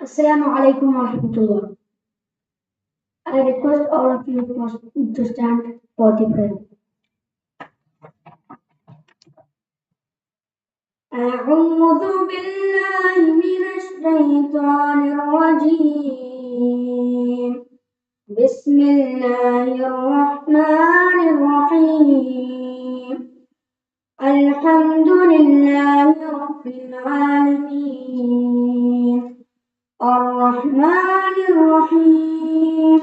Assalamu alaikum wa rahmatullah. I request all of you to stand for the prayer. أعوذ بالله من الشيطان الرجيم. بسم الله الرحمن الرحيم. الحمد لله رب العالمين. الرحمن الرحيم.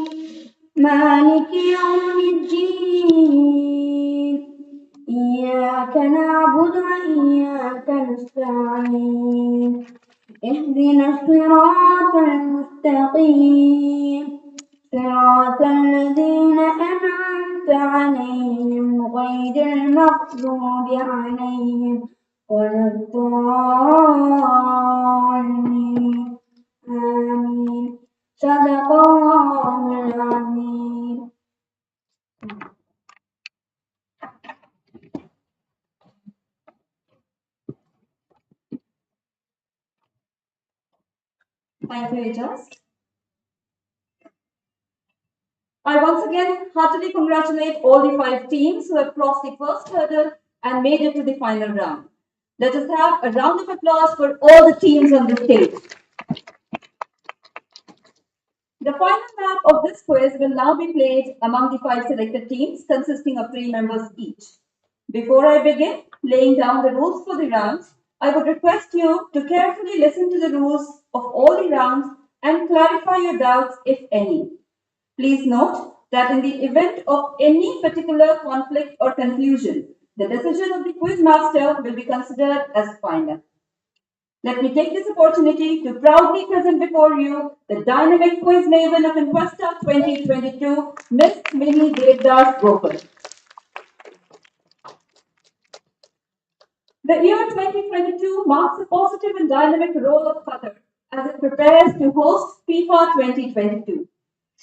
مالك يوم الدين. إياك نعبد وإياك نستعين. اهدنا الصراط المستقيم. صراط الذين أنعمت عليهم غير المغضوب عليهم ولا الضالين. آمين. صدق الله العظيم. Thank you, Ijaz. I once again heartily congratulate all the 5 teams who have crossed the first hurdle and made it to the final round. Let us have a round of applause for all the teams on the stage. The final lap of this quiz will now be played among the 5 selected teams consisting of 3 members each. Before I begin laying down the rules for the rounds, I would request you to carefully listen to the rules of all the rounds and clarify your doubts if any. Please note that in the event of any particular conflict or confusion, the decision of the quiz master will be considered as final. Let me take this opportunity to proudly present before you the dynamic quiz maven of Encuesta 2022, Miss Mini Devdas Gopal. The year 2022 marks a positive and dynamic role of Qatar as it prepares to host FIFA 2022.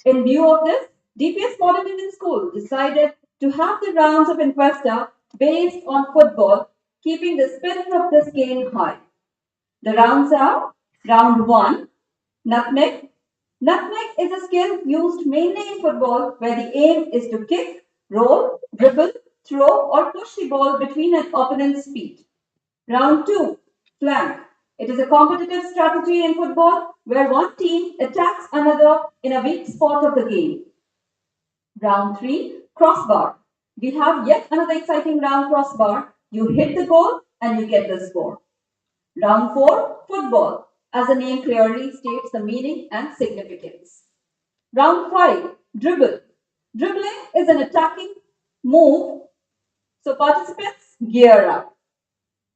In view of this, DPS-Modern Indian School decided to have the rounds of Encuesta based on football, keeping the spirit of this game high. The rounds are Round 1, Nutmeg. Nutmeg is a skill used mainly in football where the aim is to kick, roll, dribble, throw, or push the ball between an opponent's feet. Round 2, Flank. It is a competitive strategy in football where one team attacks another in a weak spot of the game. Round 3, Crossbar. We have yet another exciting round, Crossbar. You hit the goal and you get the score. Round 4, Football. As the name clearly states the meaning and significance. Round 5, Dribble. Dribbling is an attacking move, so participants gear up.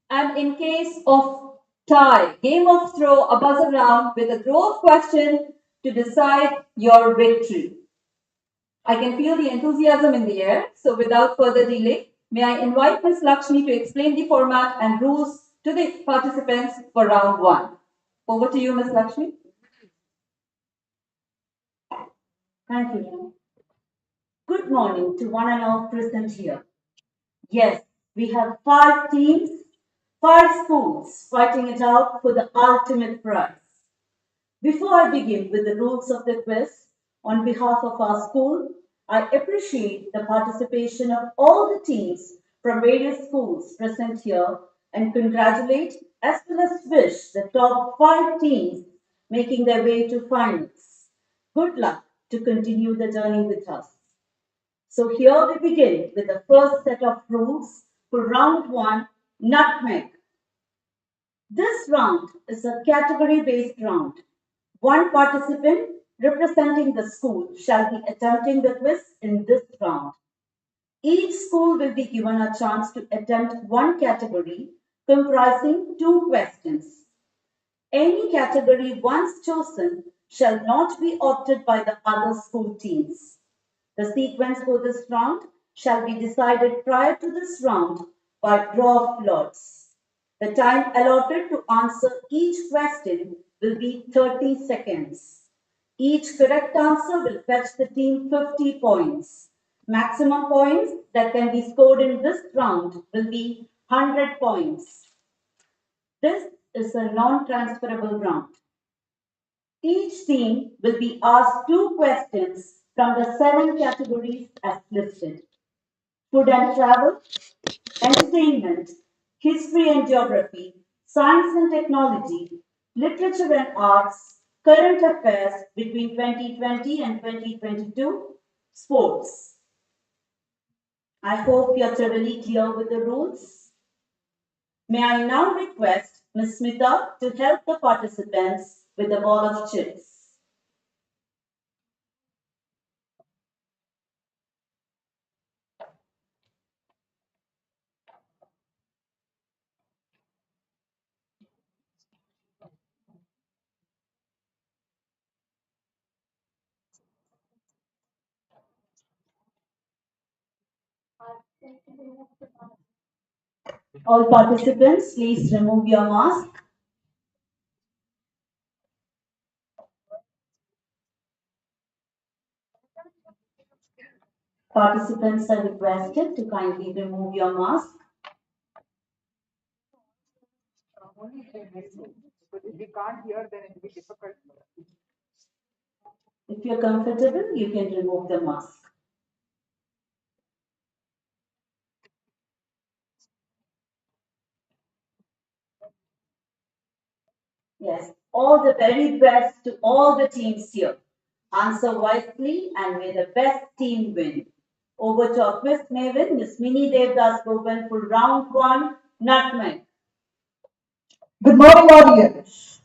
And in case of tie, game of throw, a buzzer round with a throw of question to decide your victory. I can feel the enthusiasm in the air, so without further delay, may I invite Ms. Lakshmi to explain the format and rules to the participants for round 1. Over to you, Ms. Lakshmi. Thank you. Good morning to one and all present here. Yes, we have 5 teams, 5 schools fighting it out for the ultimate prize. Before I begin with the rules of the quiz, on behalf of our school, I appreciate the participation of all the teams from various schools present here and congratulate as well as wish the top 5 teams making their way to finals. Good luck to continue the journey with us. So here we begin with the first set of rules for round 1, Nutmeg. This round is a category-based round. One participant representing the school shall be attempting the quiz in this round. Each school will be given a chance to attempt one category comprising 2 questions. Any category once chosen shall not be opted by the other school teams. The sequence for this round shall be decided prior to this round by draw of lots. The time allotted to answer each question will be 30 seconds. Each correct answer will fetch the team 50 points. Maximum points that can be scored in this round will be 100 points. This is a non-transferable round. Each team will be asked 2 questions from the 7 categories as listed: food and travel, entertainment, history and geography, science and technology, literature and arts, current affairs between 2020 and 2022, sports. I hope you're thoroughly clear with the rules. May I now request Ms. Smita to help the participants with the ball of chips. All participants, please remove your mask. Participants are requested to kindly remove your mask. If you're comfortable, you can remove the mask. Yes, all the very best to all the teams here. Answer wisely and may the best team win. Over to our quiz maven, Miss Mini Devdas Gopan for round 1, Nutmeg. Good morning, audience,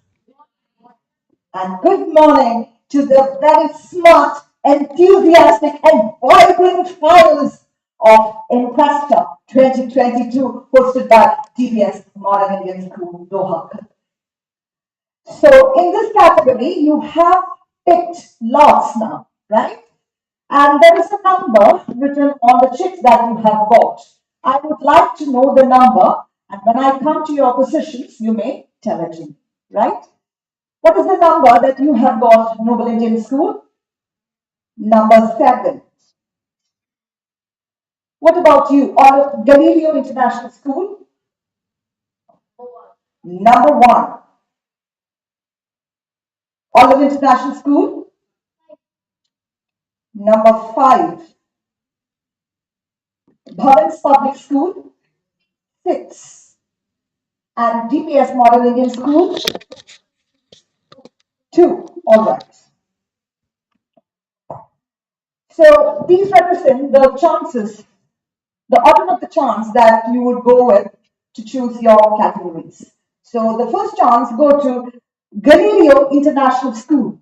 and good morning to the very smart, enthusiastic, and vibrant finalists of Encuesta 2022, hosted by DPS-Modern Indian School, Doha-Qatar. So, in this category, you have picked lots now, right? And there is a number written on the chits that you have got. I would like to know the number, and when I come to your positions, you may tell it to me, right? What is the number that you have got, Noble Indian School? Number 7. What about you? Or Galileo International School? Number 1. Olive International School? Number 5. Bhavan's Public School? 6. And DPS-Modern Indian School? 2. All right. So these represent the chances, the order of the chance that you would go with to choose your categories. So the first chance go to Galileo International School.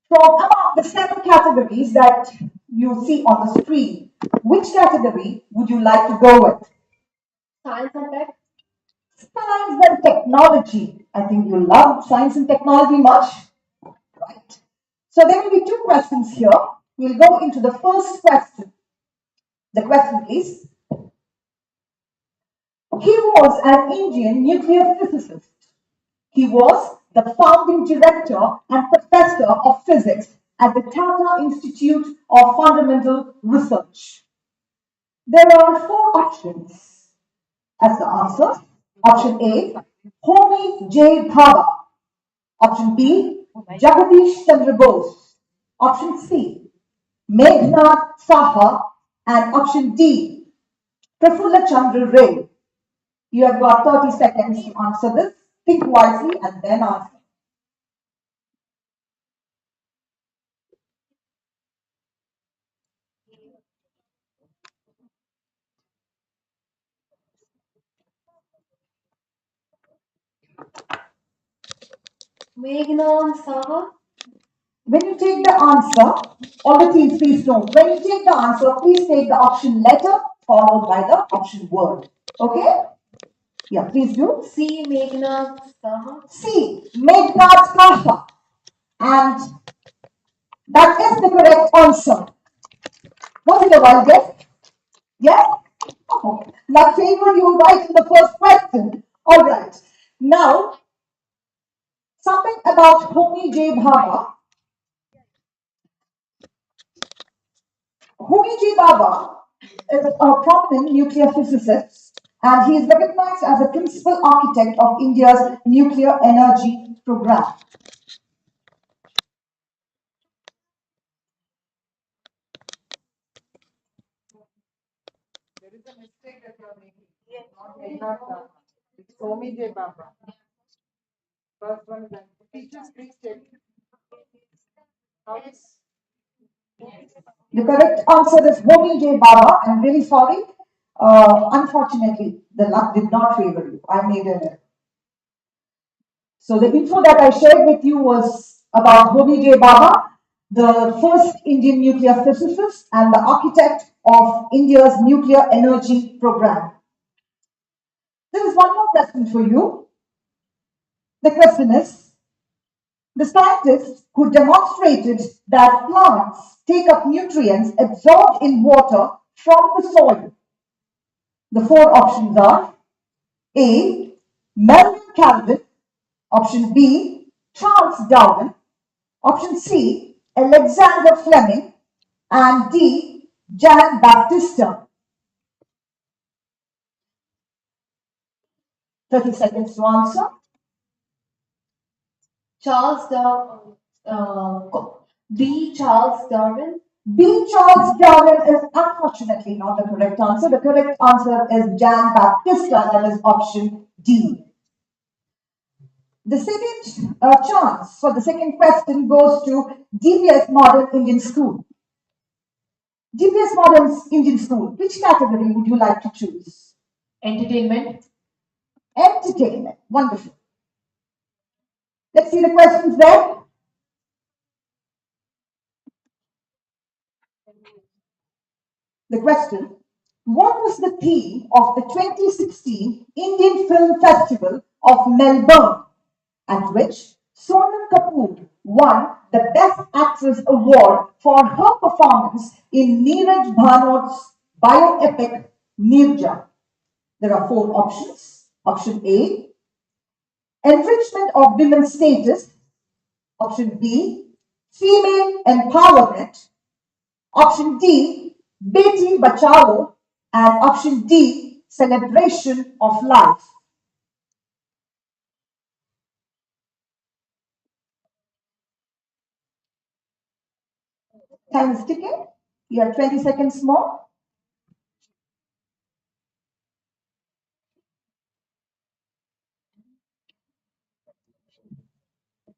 From among the 7 categories that you see on the screen, which category would you like to go with? Science and tech. Science and technology. I think you love science and technology much, right? So there will be 2 questions here. We'll go into the first question. The question is, he was an Indian nuclear physicist. He was the founding director and professor of physics at the Tata Institute of Fundamental Research. There are 4 options as the answers. Option A, Homi J. Bhabha. Option B, Jagadish Chandra Bose. Option C, Meghnad Saha. And option D, Prafulla Chandra Ray. You have got 30 seconds to answer this. Think wisely and then answer. Meghnad Saha. When you take the answer, all the teams please know, when you take the answer, please take the option letter followed by the option word. Okay? Yeah, please do. C. Meghnad Saha. C. Meghnad Saha. And that is the correct answer. Was it a wild guess? Yes? Oh, that favor you right in the first question. All right. Now, something about Homi J. Bhabha. Homi J. Bhabha is a prominent nuclear physicist and he is recognized as a principal architect of India's nuclear energy program. There is a mistake that you are making. Not Medhat Baba. It's Homi J. Baba. First one is that. Teachers, please tell me. How is the correct answer is Homi J. Baba. I'm really sorry. Unfortunately, the luck did not favor you. I made an error. So the info that I shared with you was about Homi J. Baba, the first Indian nuclear physicist and the architect of India's nuclear energy program. There is one more question for you. The question is, the scientists who demonstrated that plants take up nutrients absorbed in water from the soil. The four options are A. Melvin Calvin, option B. Charles Darwin, option C. Alexander Fleming, and D. Jan Baptista. 30 seconds to answer. Charles Darwin. B. Charles Darwin. B. Charles Darwin is unfortunately not the correct answer. The correct answer is Jan Baptista, that is option D. The second chance for the second question goes to DPS-Modern Indian School. DPS-Modern Indian School, which category would you like to choose? Entertainment. Entertainment. Wonderful. Let's see the questions there. The question, what was the theme of the 2016 Indian Film Festival of Melbourne, at which Sonam Kapoor won the Best Actress Award for her performance in Neeraj Bhanot's bioepic Neerja? There are four options. Option A, enrichment of women's status. Option B, female empowerment. Option D, Beti Bachao. And option D, celebration of life. Time is ticking. You have 20 seconds more.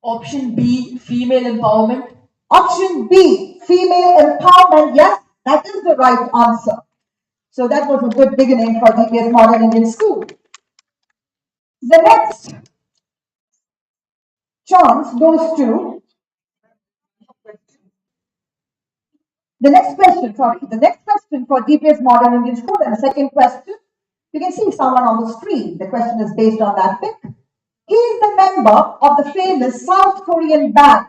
Option B. Female empowerment. Option B, female empowerment. Yes, that is the right answer. So that was a good beginning for DPS-Modern Indian School. The next chance goes to the next question for DPS-Modern Indian School. And the second question, you can see someone on the screen. The question is based on that pic. He is the member of the famous South Korean band.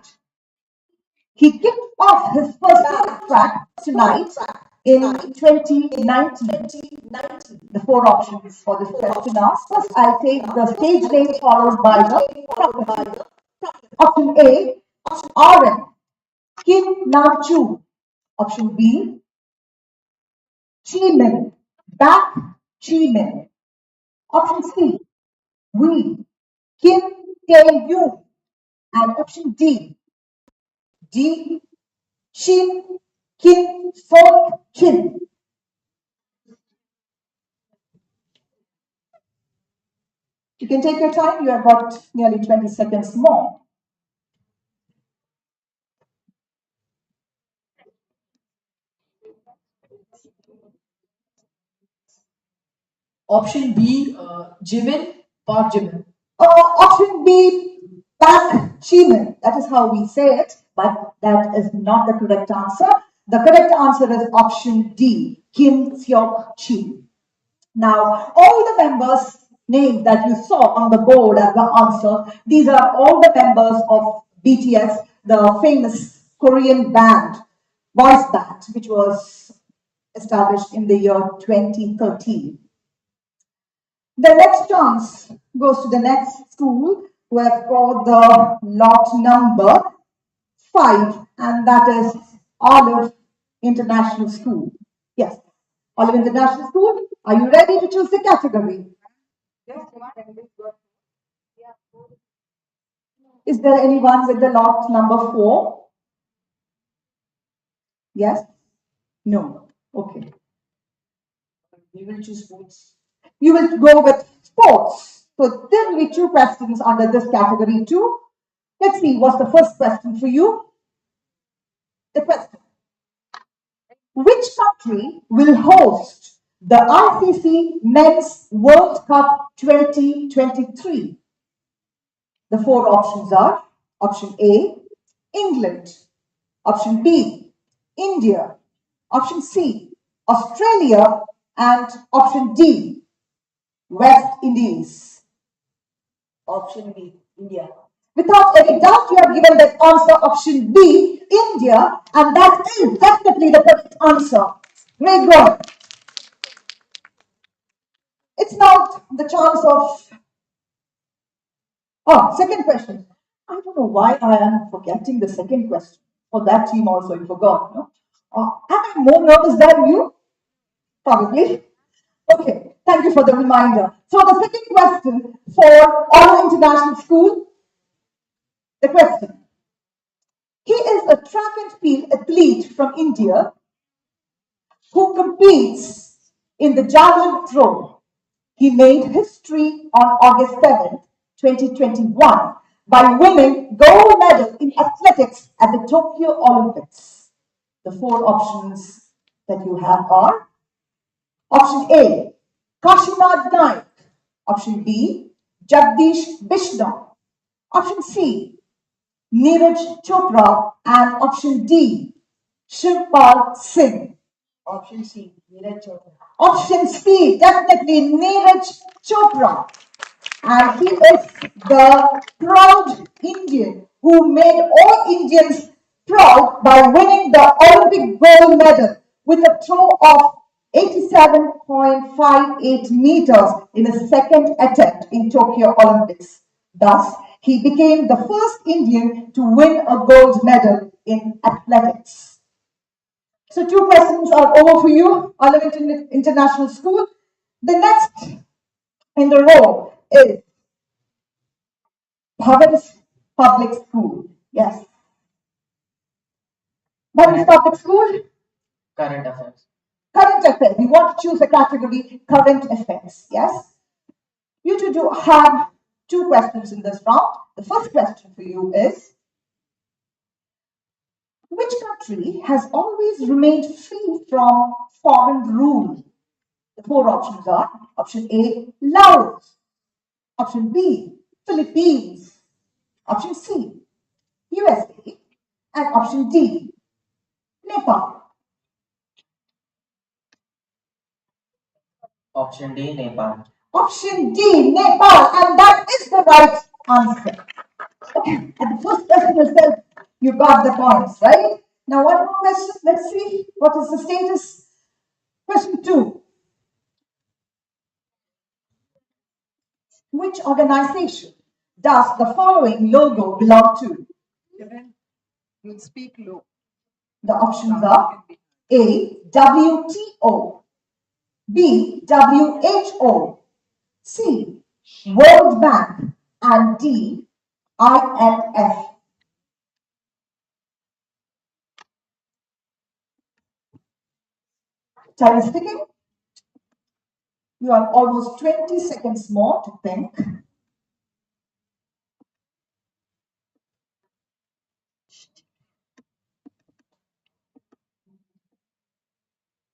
He kicked off his first track tonight in 2019. The four options for this question are, first I'll take the stage name followed by the proper. Option A, RM, Kim Nam Chu. Option B, Chi-min, Back Chi-min. Option C, We, Kim Tae-yoon. And option D, Shin Kim Sok Kim. You can take your time. You have got nearly 20 seconds more. Option B. Jimin. Park Jimin. Option B, Pak Chimin. That is how we say it, but that is not the correct answer. The correct answer is option D, Kim Seok Chi. Now, all the members' names that you saw on the board as the answer, these are all the members of BTS, the famous Korean band, boys band, which was established in the year 2013. The next chance goes to the next school who have got the lot number 5, and that is Olive International School. Yes, Olive International School. Are you ready to choose the category? Is there anyone with the lot number 4? Yes? No. Okay. We will choose sports. You will go with sports. So there will be two questions under this category too. Let's see, what's the first question for you? The question: which country will host the ICC Men's World Cup 2023? The four options are: option A, England; option B, India; option C, Australia; and option D, West Indies. Option B, India. Without any doubt, you have given that answer, option B, India, and that is definitely the correct answer. Great work. It's now the chance of, second question. I don't know why I am forgetting the second question. For that team also, you forgot, no? Am I more nervous than you? Probably. Okay, thank you for the reminder. So the second question for Honor International School, the question: he is a track and field athlete from India who competes in the javelin throw. He made history on August 7th, 2021 by winning gold medal in athletics at the Tokyo Olympics. The four options that you have are: option A, Kashinath Naik; option B, Jagdish Bishnoi; option C, Neeraj Chopra; and option D, Shivpal Singh. Option C, Neeraj Chopra. Option C, definitely Neeraj Chopra. And he is the proud Indian who made all Indians proud by winning the Olympic gold medal with a throw of 87.58 meters in a second attempt in Tokyo Olympics. Thus, he became the first Indian to win a gold medal in athletics. So two questions are over for you, Olive International School. The next in the row is Bhavan's Public School. Yes. Bhavan's Public School? Current affairs. Current affairs. We want to choose a category, current affairs. Yes. You two do have two questions in this round. The first question for you is: which country has always remained free from foreign rule? The four options are: option A, Laos; option B, Philippines; option C, USA; and option D, Nepal. Option D, Nepal. Option D, Nepal, and that is the right answer. Okay, at the first question itself, you got the points, right? Now, one more question. Let's see what is the status. Question 2. Which organization does the following logo belong to? You'll speak low. The options are: A, WTO; B, WHO; C, World Bank; and D, IMF. Time is ticking. You have almost 20 seconds more to think.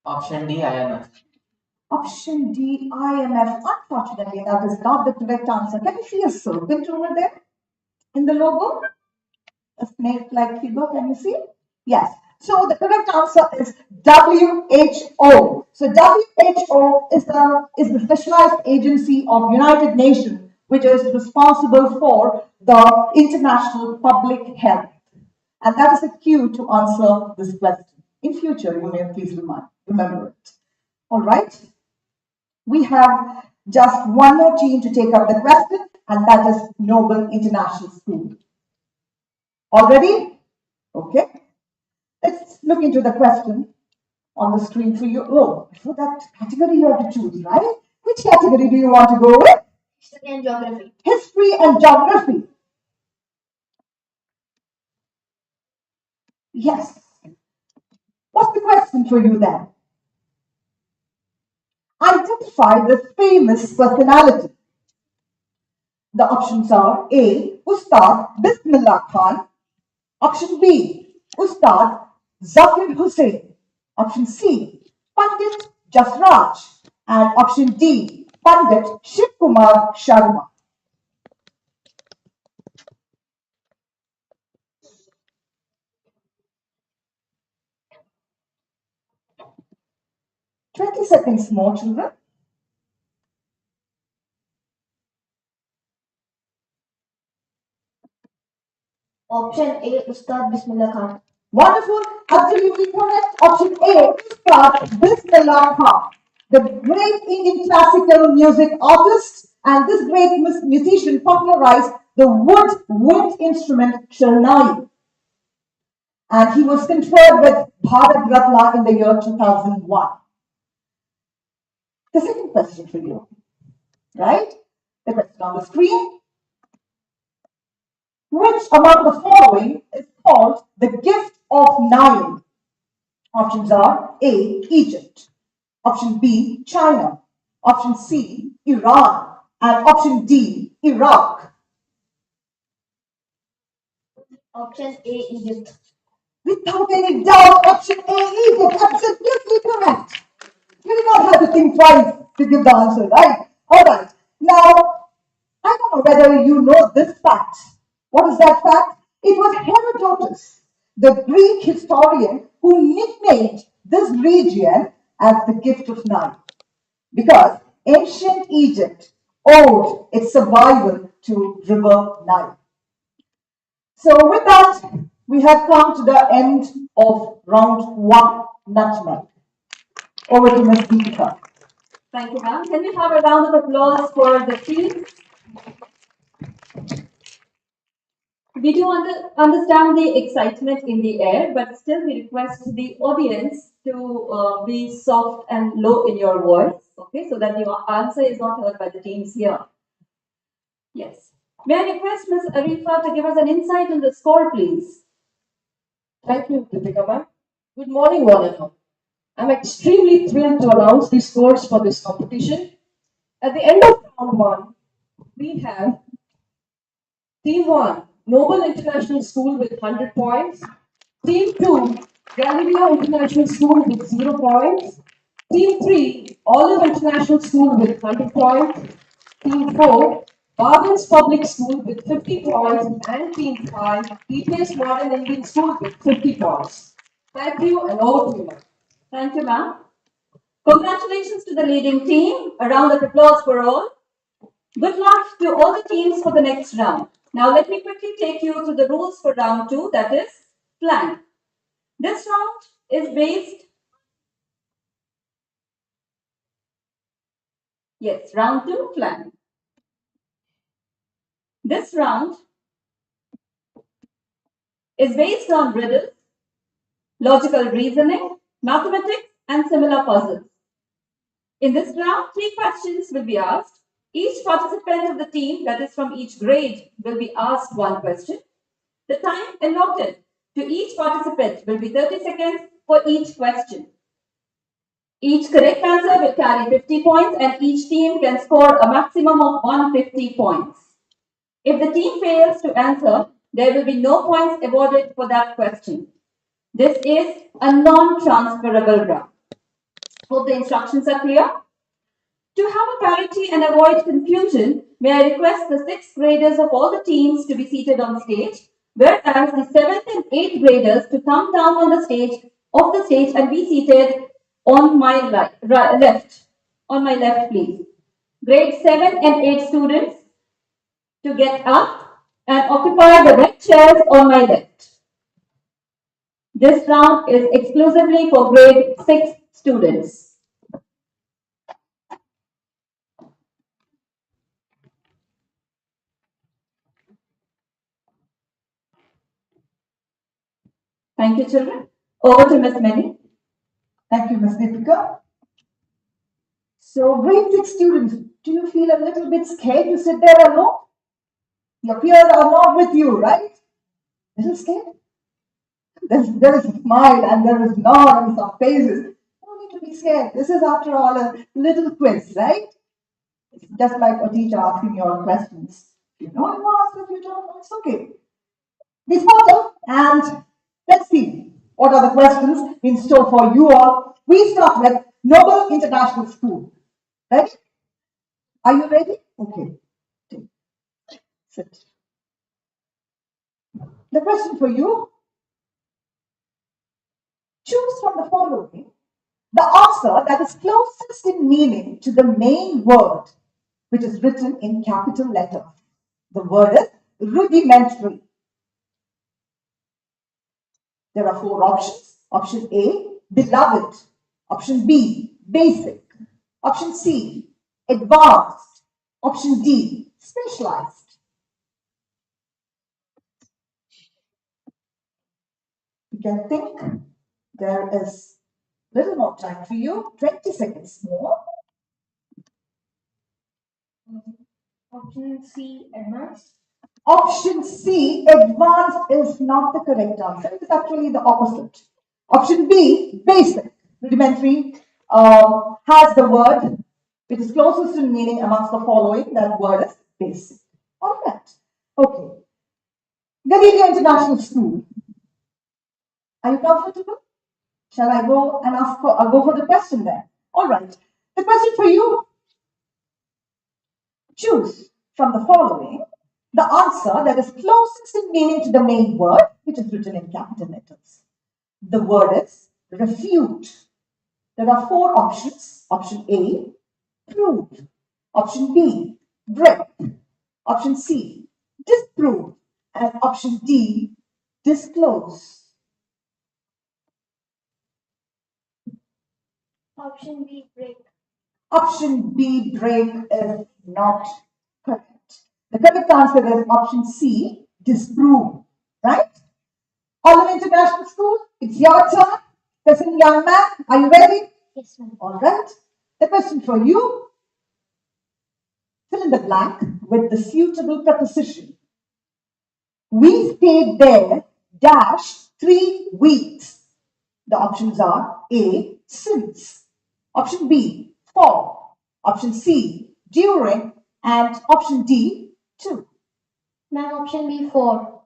Option D, IMF. Option D, IMF. Unfortunately, that is not the correct answer. Can you see a serpent over there in the logo? A snake-like figure, can you see? Yes. So the correct answer is WHO. So WHO is the specialized agency of United Nations, which is responsible for the international public health. And that is a cue to answer this question. In future, you may please remember it. All right. We have just one more team to take up the question, and that is Noble International School. All ready? Okay. Let's look into the question on the screen for you. Oh, for that category you have to choose, right? Which category do you want to go with? History and geography. History and geography. Yes. What's the question for you then? Identify the famous personality. The options are A. Ustad Bismillah Khan. Option B. Ustad Zakir Hussain. Option C. Pandit Jasraj. And option D. Pandit Shiv Kumar Sharma. 20 seconds more, children. Option A, Ustad Bismillah Khan. Wonderful, absolutely correct. Option A, Ustad Bismillah Khan, the great Indian classical music artist, and this great musician popularized the wind instrument Shalnai. And he was conferred with Bharat Ratna in the year 2001. The second question for you, right? The question on the screen. Which among the following is called the gift of Nile? Options are A. Egypt. Option B. China. Option C. Iran. And option D. Iraq. Option A, Egypt. Without any doubt, option A, Egypt. Absolutely correct. You do not have to think twice to give the answer, right? All right. Now, I don't know whether you know this fact. What is that fact? It was Herodotus, the Greek historian, who nicknamed this region as the gift of Nile, because ancient Egypt owed its survival to River Nile. So with that, we have come to the end of round 1, Nutmeg. Over to Ms. Deepika. Thank you, ma'am. Can we have a round of applause for the team? We do understand the excitement in the air, but still we request the audience to be soft and low in your voice, okay, so that your answer is not heard by the teams here. Yes. May I request Ms. Arifa to give us an insight on the score, please? Thank you, Deepika ma'am. Good morning, one and all. I'm extremely thrilled to announce the scores for this competition. At the end of round 1, we have Team 1, Noble International School with 100 points. Team 2, Galileo International School with 0 points. Team 3, Olive International School with 100 points. Team 4, Bargains Public School with 50 points. And Team 5, DPS-Modern Indian School with 50 points. Thank you, and over to you, ma'am. Thank you, ma'am. Congratulations to the leading team. A round of applause for all. Good luck to all the teams for the next round. Now let me quickly take you through the rules for round 2, that is flank. This round is based, round 2, flank. This round is based on riddles, logical reasoning, mathematics, and similar puzzles. In this round, 3 questions will be asked. Each participant of the team, that is from each grade, will be asked 1 question. The time allotted to each participant will be 30 seconds for each question. Each correct answer will carry 50 points and each team can score a maximum of 150 points. If the team fails to answer, there will be no points awarded for that question. This is a non-transferable round. Hope the instructions are clear. To have a parity and avoid confusion, may I request the 6th graders of all the teams to be seated on stage, whereas the 7th and 8th graders to come down on the stage and be seated on my left. On my left, please. Grade 7 and 8 students to get up and occupy the red chairs on my left. This round is exclusively for grade 6 students. Thank you, children. Over to Ms. Mehdi. Thank you, Ms. Deepika. So, grade 6 students, do you feel a little bit scared to sit there alone? Your peers are not with you, right? Little scared? There is a smile and there is nod on some faces. No need to be be scared. This is, after all, a little quiz, right? It's just like a teacher asking you all questions. If you know, you ask. If you don't know, it's okay. Be smarter, and let's see what are the questions in store for you all. We start with Noble International School. Ready? Are you ready? Okay. Sit. The question for you: choose from the following the answer that is closest in meaning to the main word, which is written in capital letters. The word is rudimentary. There are four options. Option A, beloved. Option B, basic. Option C, advanced. Option D, specialized. You can think. There is little more time for you. 20 seconds more. Option C, advanced. Option C, advanced, is not the correct answer. It is actually the opposite. Option B, basic, rudimentary, has the word which is closest in meaning amongst the following. That word is basic. All right. Okay. Galileo International School. Are you comfortable? Shall I go and I'll go for the question then? All right. The question for you: choose from the following the answer that is closest in meaning to the main word, which is written in capital letters. The word is refute. There are four options. Option A, prove. Option B, break. Option C, disprove. And option D, disclose. Option B, break. Option B, break, is not correct. The correct answer is option C, disprove. Right? Holland International School, it's your turn. Listen, young man, are you ready? Yes, ma'am. All right. The question for you: fill in the blank with the suitable preposition. We stayed there, dash, 3 weeks. The options are A, since. Option B, for. Option C, during. And option D, to. Ma'am, option B, 4.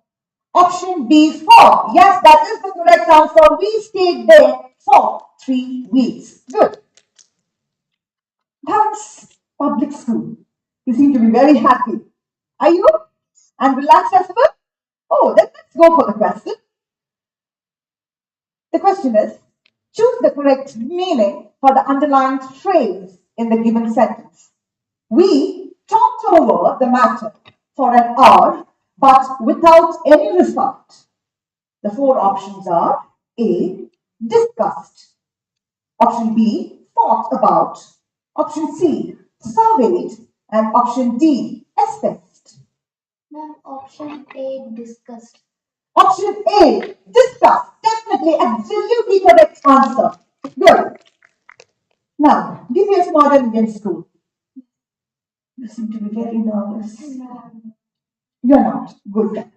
Option B, for. Yes, that is the correct answer. We stayed there for 3 weeks. Good. That's public school. You seem to be very happy. Are you? And relaxed as well? Oh, then let's go for the question. The question is: choose the correct meaning for the underlined phrase in the given sentence. We talked over the matter for an hour, but without any result. The four options are: A, discussed. Option B, thought about. Option C, surveyed. And option D, assessed. Ma'am, option A, discussed. Option A, discussed. Definitely, absolutely correct answer. Good. Now, DPS-Modern Indian School. You seem to be very nervous. You're not. Good.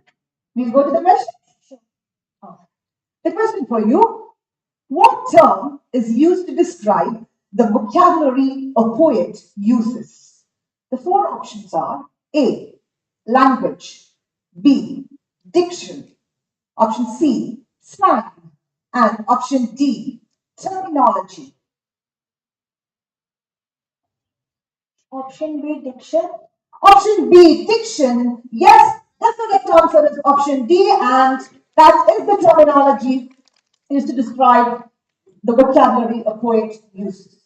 We'll go to the question. The question for you: what term is used to describe the vocabulary a poet uses? The four options are: A, language. B, diction. Option C, slang. And option D, terminology. Option B, diction. Option B, diction. Yes, the correct answer is option D, and that is the terminology used to describe the vocabulary a poet uses.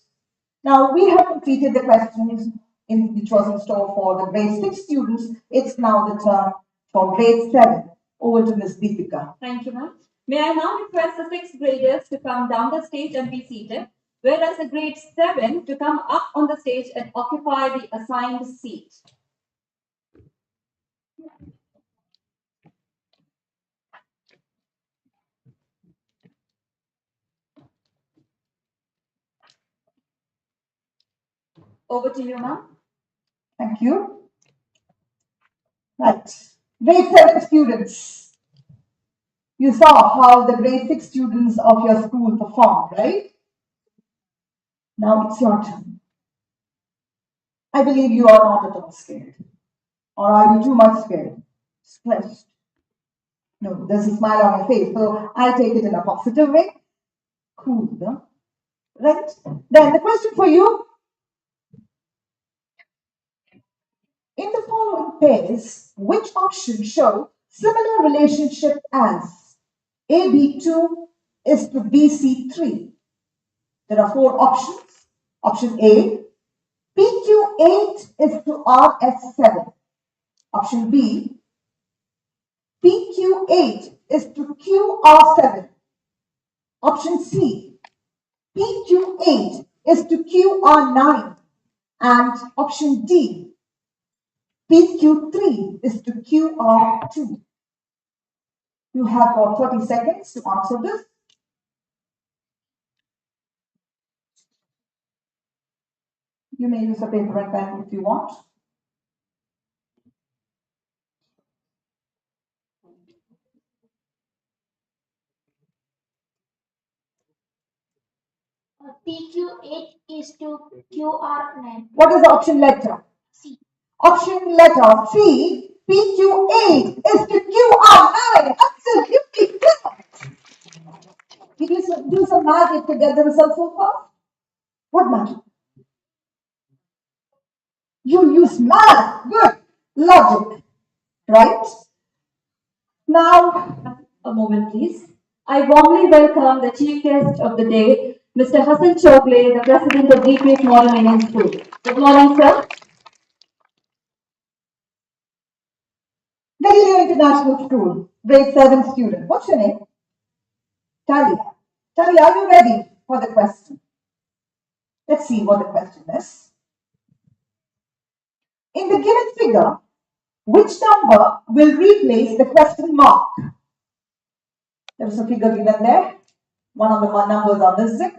Now, we have completed the questions which was in store for the grade 6 students. It's now the turn for grade 7. Over to Ms. Deepika. Thank you, ma'am. May I now request the 6th graders to come down the stage and be seated, whereas the grade 7 to come up on the stage and occupy the assigned seat. Over to you, ma'am. Thank you. Right. Grade 7 students. You saw how the grade 6 students of your school performed, right? Now it's your turn. I believe you are not at all scared. Or are you too much scared? Stressed? No, there's a smile on your face, so I take it in a positive way. Cool, huh? Right? Then the question for you. In the following pairs, which options show similar relationship as AB2 is to BC3? There are 4 options. Option A, PQ8 is to RS7. Option B, PQ8 is to QR7. Option C, PQ8 is to QR9. And option D, PQ3 is to QR2. You have got 30 seconds to answer this. You may use a paper and pen if you want. PQ8 is to QR9. What is the option letter? C. Option letter C, PQ8 is to QR9. Absolutely correct. Did you do some magic to get the result so far? What magic? You use math. Good. Logic. Right? Now, A moment, please. I warmly welcome the chief guest of the day, Mr. Hassan Chogle, the president of DPS-Modern Indian School. Good morning, sir. Galileo International School, grade 7 student. What's your name? Talia. Talia, are you ready for the question? Let's see what the question is. In the given figure, which number will replace the question mark? There is a figure given there. One of the numbers are missing.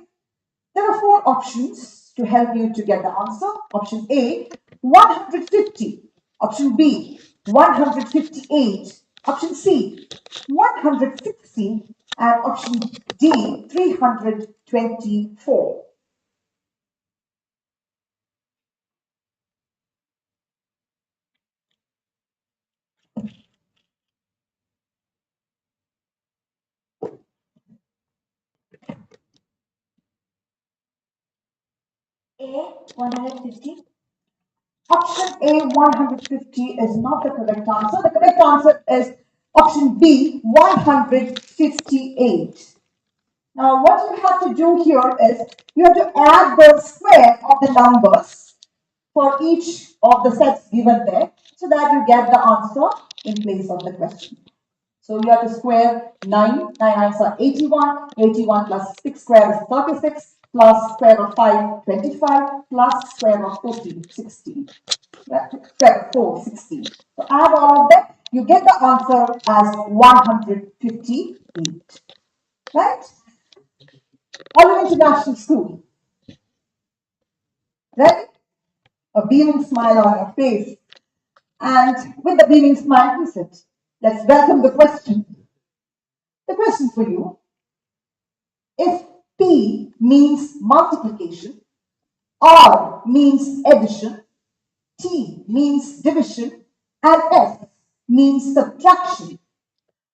There are 4 options to help you to get the answer. Option A, 150. Option B, 158. Option C, 160. And option D, 324. A, 150. Option A, 150 is not the correct answer. The correct answer is option B, 158. Now, what you have to do here is you have to add the square of the numbers for each of the sets given there so that you get the answer in place of the question. So you have to square 9. 9 9s are 81. 81 plus 6 square is 36. Plus square of 5, 25. Plus square of 14, 16. Square of 4, 16. So add all of them. You get the answer as 158. Right? Olive International School. Right? A beaming smile on your face. And with the beaming smile, please sit. Let's welcome the question. The question for you. If P means multiplication, R means addition, T means division, and S means subtraction,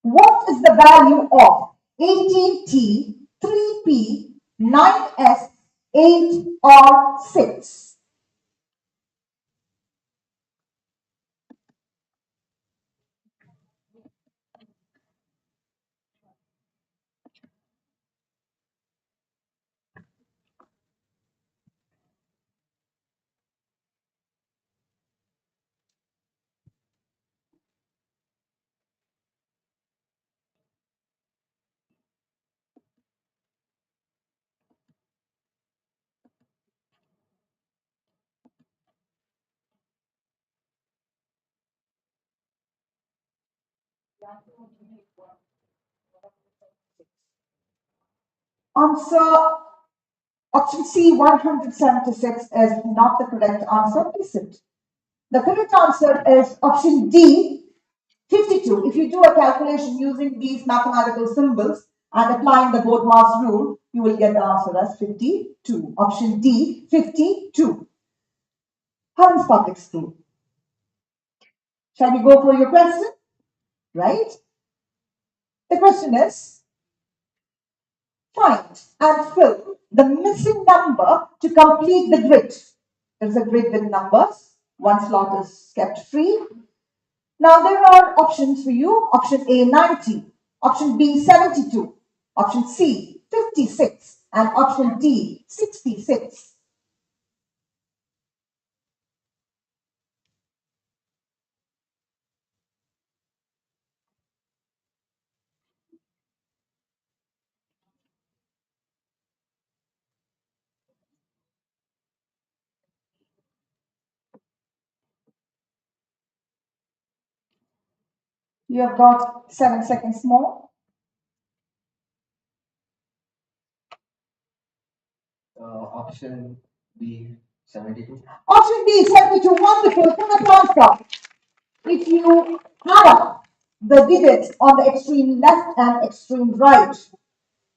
what is the value of 18T, 3P, 9S, 8, or 6? Answer option C, 176 is not the correct answer. Please sit. The correct answer is option D, 52. If you do a calculation using these mathematical symbols and applying the Bode-Mass rule, you will get the answer as 52. Option D, 52. Hans Public School. Shall we go for your question? Right? The question is, find and fill the missing number to complete the grid. There's a grid with numbers. One slot is kept free. Now there are options for you. Option A, 90. Option B, 72. Option C, 56. And option D, 66. You have got 7 seconds more. Option B, 72. Option B, 72. Wonderful. Correct answer. If you add up the digits on the extreme left and extreme right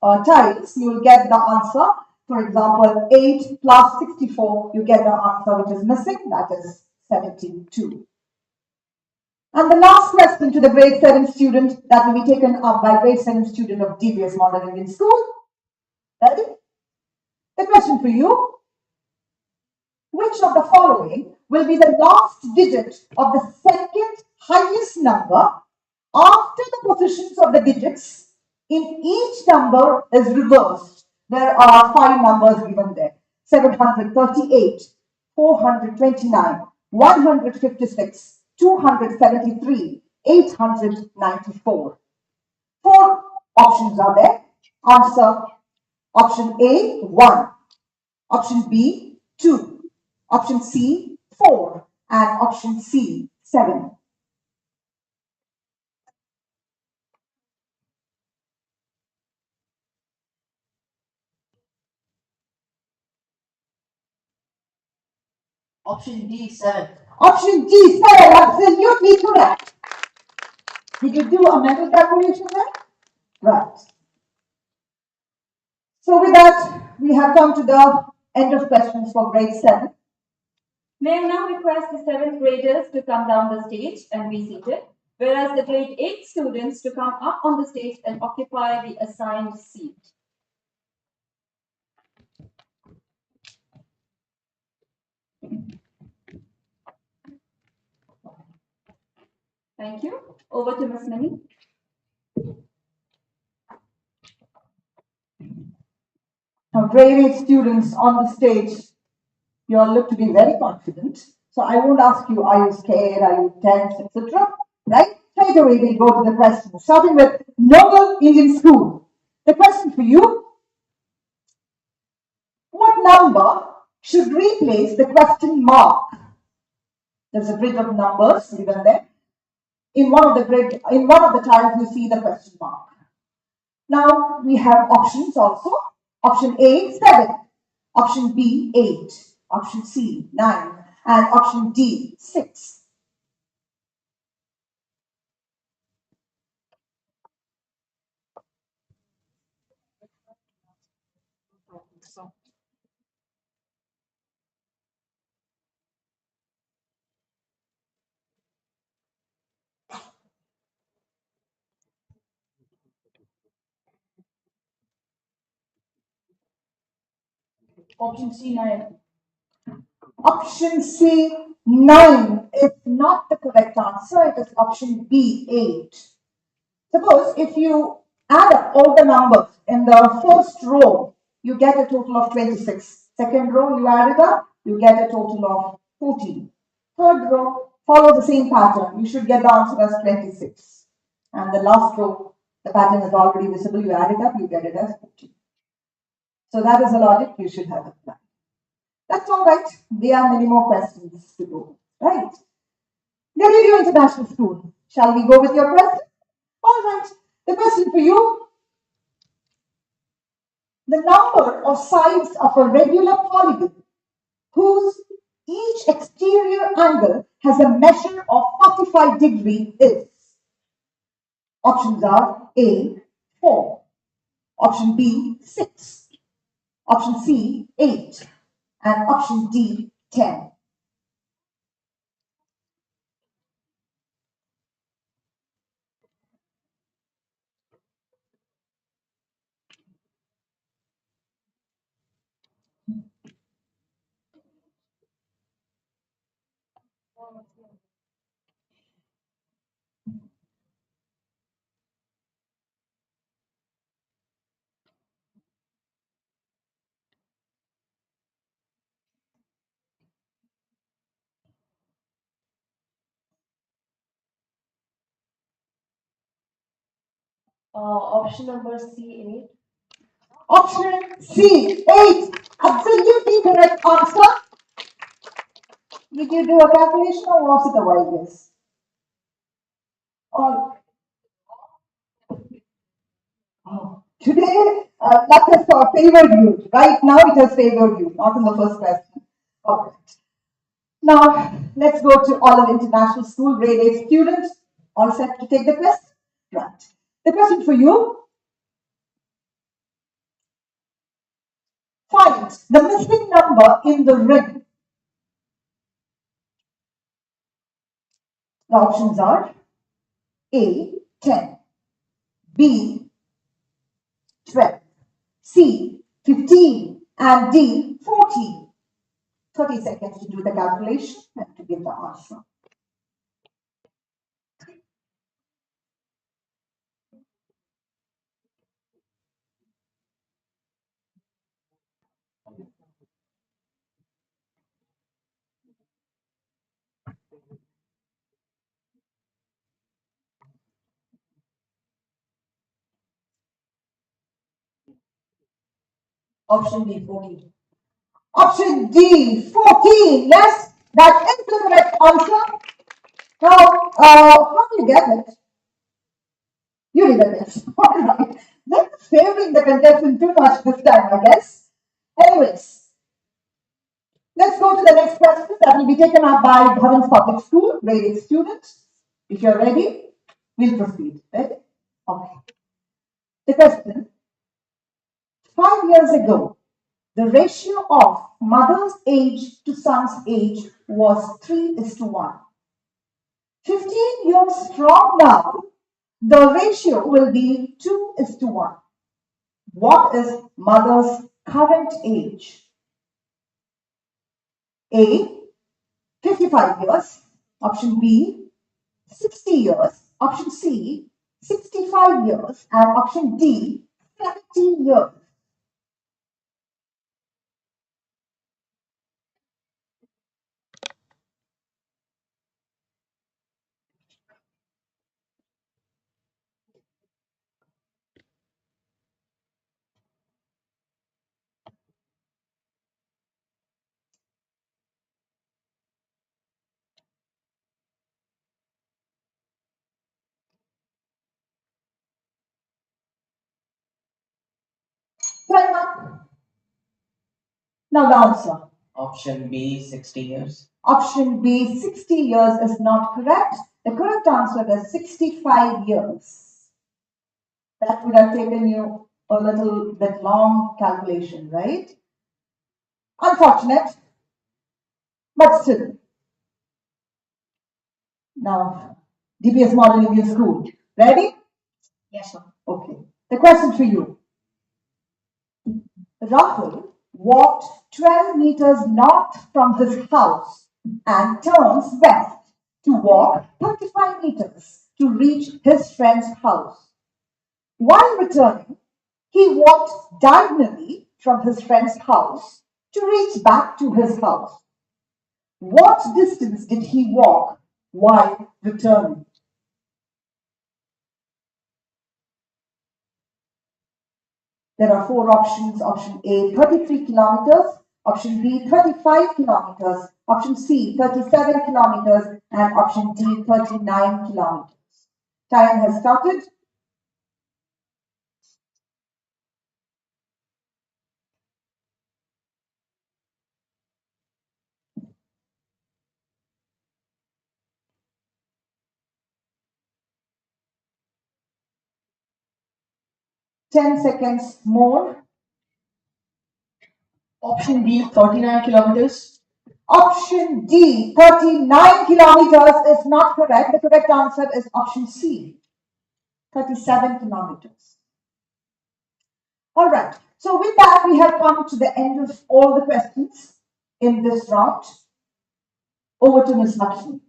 tiles, you will get the answer. For example, 8 plus 64, you get the answer which is missing, that is 72. And the last question to the grade 7 student that will be taken up by grade 7 student of DPS-Modern Indian School. Ready? The question for you. Which of the following will be the last digit of the second highest number after the positions of the digits in each number is reversed? There are 5 numbers given there. 738, 429, 156, 273, 894. 4 options are there. Answer option A, 1. Option B, 2. Option C, 4. And option C, 7. Option D, 7. Option D, 7. Absolutely correct. Did you do a mental calculation there? Right. So with that, we have come to the end of questions for grade 7. May I now request the 7th graders to come down the stage and be seated, whereas the grade 8 students to come up on the stage and occupy the assigned seat. Thank you. Over to Ms. Minnie. Now, grade 8 students on the stage, you all look to be very confident. So I won't ask you, are you scared, are you tense, etc. Right? Straight away we'll go to the question, starting with Noble Indian School. The question for you, what number should replace the question mark? There's a grid of numbers given there. In one of the tiles, you see the question mark. Now we have options also. Option A, 7. Option B, 8. Option C, 9. And option D, 6. Option C, 9. Option C, 9 is not the correct answer. It is option B, 8. Suppose if you add up all the numbers in the first row, you get a total of 26. Second row, you add it up, you get a total of 14. Third row, follow the same pattern. You should get the answer as 26. And the last row, the pattern is already visible. You add it up, you get it as 14. So that is the logic you should have applied. That's all right. There are many more questions to go. Right? Galileo International School. Shall we go with your question? All right. The question for you. The number or sides of a regular polygon whose each exterior angle has a measure of 45 degrees is. Options are A, 4. Option B, 6. Option C, 8. And option D, 10. Option number C, 8. Option C, 8. Absolutely correct answer. Did you do a calculation or was it a wild guess? Or today, luck has favored you. Right now, it has favored you, not in the first question. Okay. Now, let's go to Olive International School, grade 8 students. All set to take the test? Right. The question for you. Find the missing number in the ring. The options are A, 10, B, 12, C, 15, and D, 14. 30 seconds to do the calculation and to give the answer. Option D, 14. Option D, 14. Yes, that is the correct answer. Now, how do you get it? You did it. All right. They're favoring the contestant too much this time, I guess. Anyways, let's go to the next question that will be taken up by Bhavan's Public School, grade 8 students. If you're ready, we'll proceed. Ready? Okay. The question: 5 years ago, the ratio of mother's age to son's age was 3:1. 15 years from now, the ratio will be 2:1. What is mother's current age? A, 55 years. Option B, 60 years. Option C, 65 years. And option D, 70 years. Time up. Now the answer. Option B, 60 years. Option B, 60 years is not correct. The correct answer is 65 years. That would have taken you a little bit long calculation, right? Unfortunate, but still. Now, DPS-Modern Indian School. Ready? Yes, sir. Okay. The question for you. Rahul walked 12 meters north from his house and turns west to walk 35 meters to reach his friend's house. While returning, he walked diagonally from his friend's house to reach back to his house. What distance did he walk while returning? There are four options. Option A, 33 kilometers. Option B, 35 kilometers. Option C, 37 kilometers. And option D, 39 kilometers. Time has started. Ten seconds more. Option B, 39 kilometers. Option D, 39 kilometers is not correct. The correct answer is option C, 37 kilometers. All right. So with that, we have come to the end of all the questions in this round. Over to Ms. Lakshmi.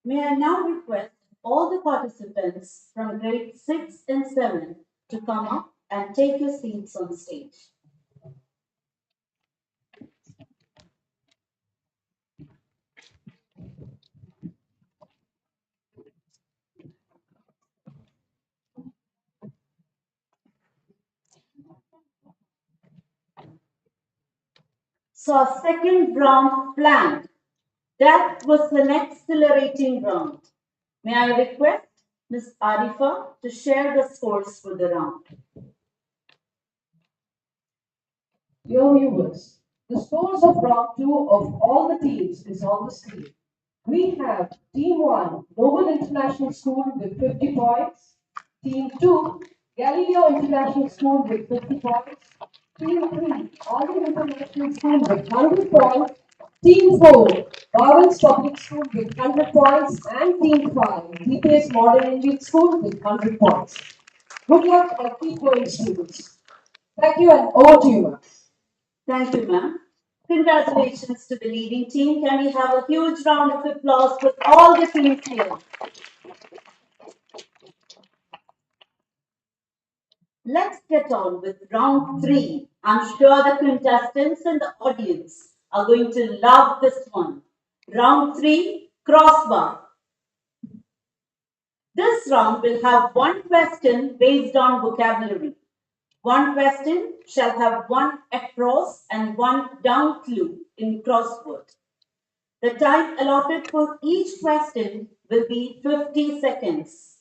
May I now request all the participants from grade 6 and 7 to come up and take your seats on stage. So our second round planned. That was an exhilarating round. May I request Ms. Arifa to share the scores for the round. Dear viewers, the scores of round 2 of all the teams is on the screen. We have Team 1, Noble International School with 50 points. Team 2, Galileo International School with 50 points. Team 3, Olive International School with 100 points. Team 4, Barwell's Public School with 100 points. And Team 5, DPS-Modern Indian School with 100 points. Good luck and keep going, students. Thank you and over to you, ma'am. Thank you, ma'am. Congratulations to the leading team. Can we have a huge round of applause for all the teams here? Let's get on with round 3. I'm sure the contestants and the audience are going to love this one. Round 3, crossbar. This round will have one question based on vocabulary. One question shall have one across and one down clue in crossword. The time allotted for each question will be 50 seconds.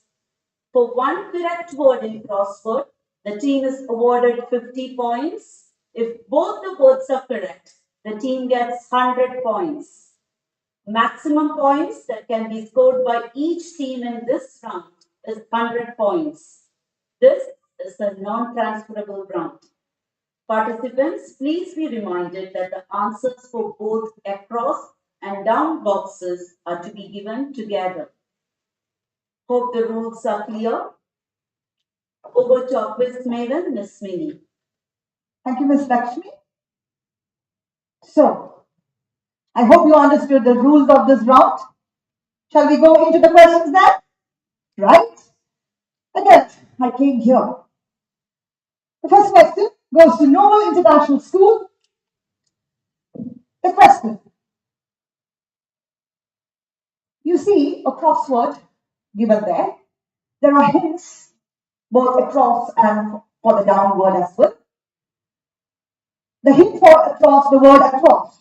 For one correct word in crossword, the team is awarded 50 points. If both the words are correct, the team gets 100 points. Maximum points that can be scored by each team in this round is 100 points. This is a non-transferable round. Participants, please be reminded that the answers for both across and down boxes are to be given together. Hope the rules are clear. Over to our quiz maven, Ms. Mini. Thank you, Ms. Lakshmi. So, I hope you understood the rules of this round. Shall we go into the questions then? Right? Again, I came here. The first question goes to Noble International School. The question. You see a crossword given there. There are hints both across and for the down word as well. The hint for across, the word across,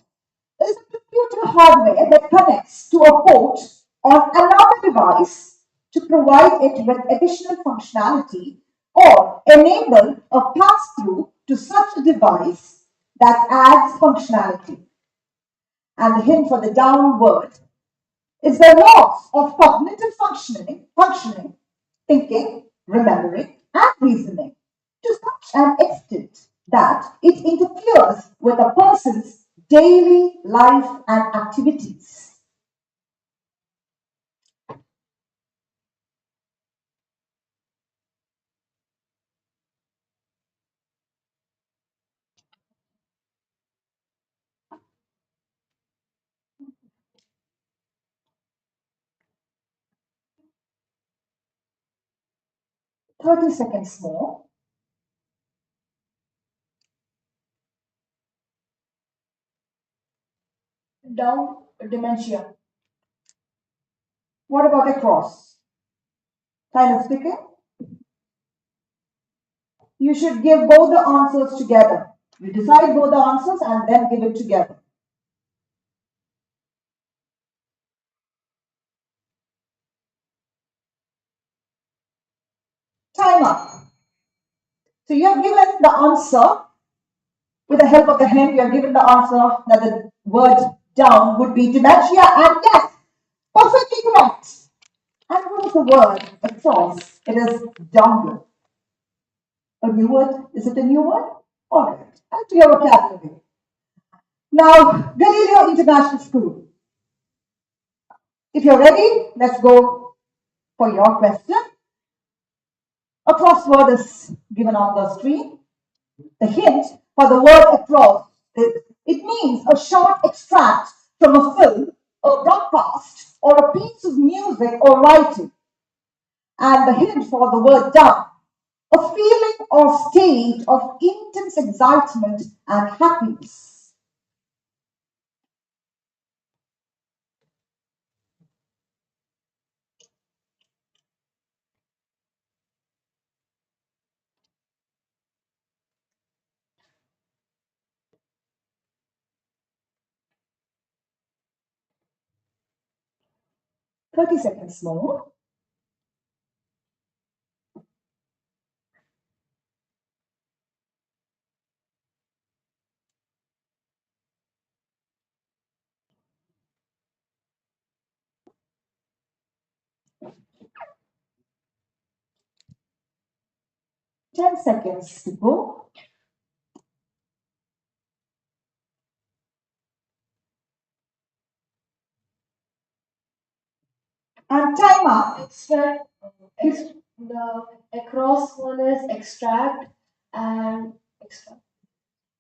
is a computer hardware that connects to a port on another device to provide it with additional functionality or enable a pass-through to such a device that adds functionality. And the hint for the down word is the loss of cognitive functioning, thinking, remembering, and reasoning to such an extent that it interferes with a person's daily life and activities. "30 seconds more. Down, dementia. What about across? Time is ticking. You should give both the answers together. You decide both the answers and then give it together. Time up. So you have given the answer. With the help of the hint, you have given the answer that the word down would be dementia, and yes, perfectly correct. And what is the word across? It is dongle. A new word? Is it a new word? All right, add to your vocabulary. Now, Galileo International School. If you're ready, let's go for your question. A crossword is given on the screen. The hint for the word across is it means a short extract from a film, a broadcast, or a piece of music or writing. And the hint for the word down, a feeling or state of intense excitement and happiness. Thirty seconds more. Ten seconds to go. And time up. Extract. The across one is extract and extract.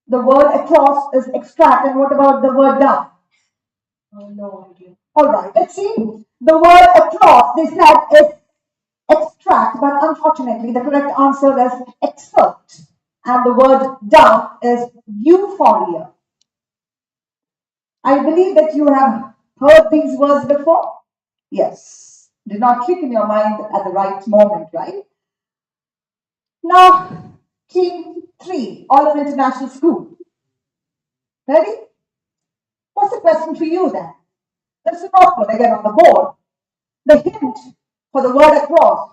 The word across is extract, and what about the word down? No idea. All right, let's see. The word across, they said, is extract, but unfortunately, the correct answer is excerpt. And the word down is euphoria. I believe that you have heard these words before. Yes. Did not click in your mind at the right moment, right? Now, Team 3, Olive International School. Ready? What's the question for you then? There's a one again on the board. The hint for the word across.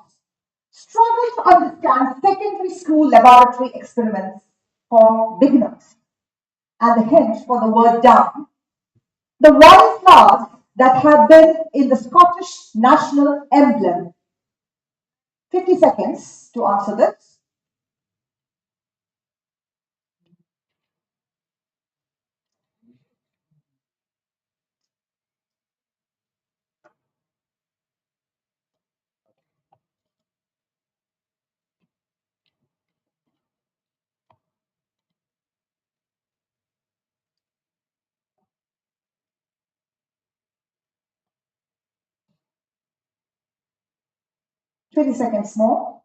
Struggle to understand secondary school laboratory experiments for beginners. And the hint for the word down. The wildflowers that have been in the Scottish national emblem. 50 seconds to answer this. Twenty seconds more.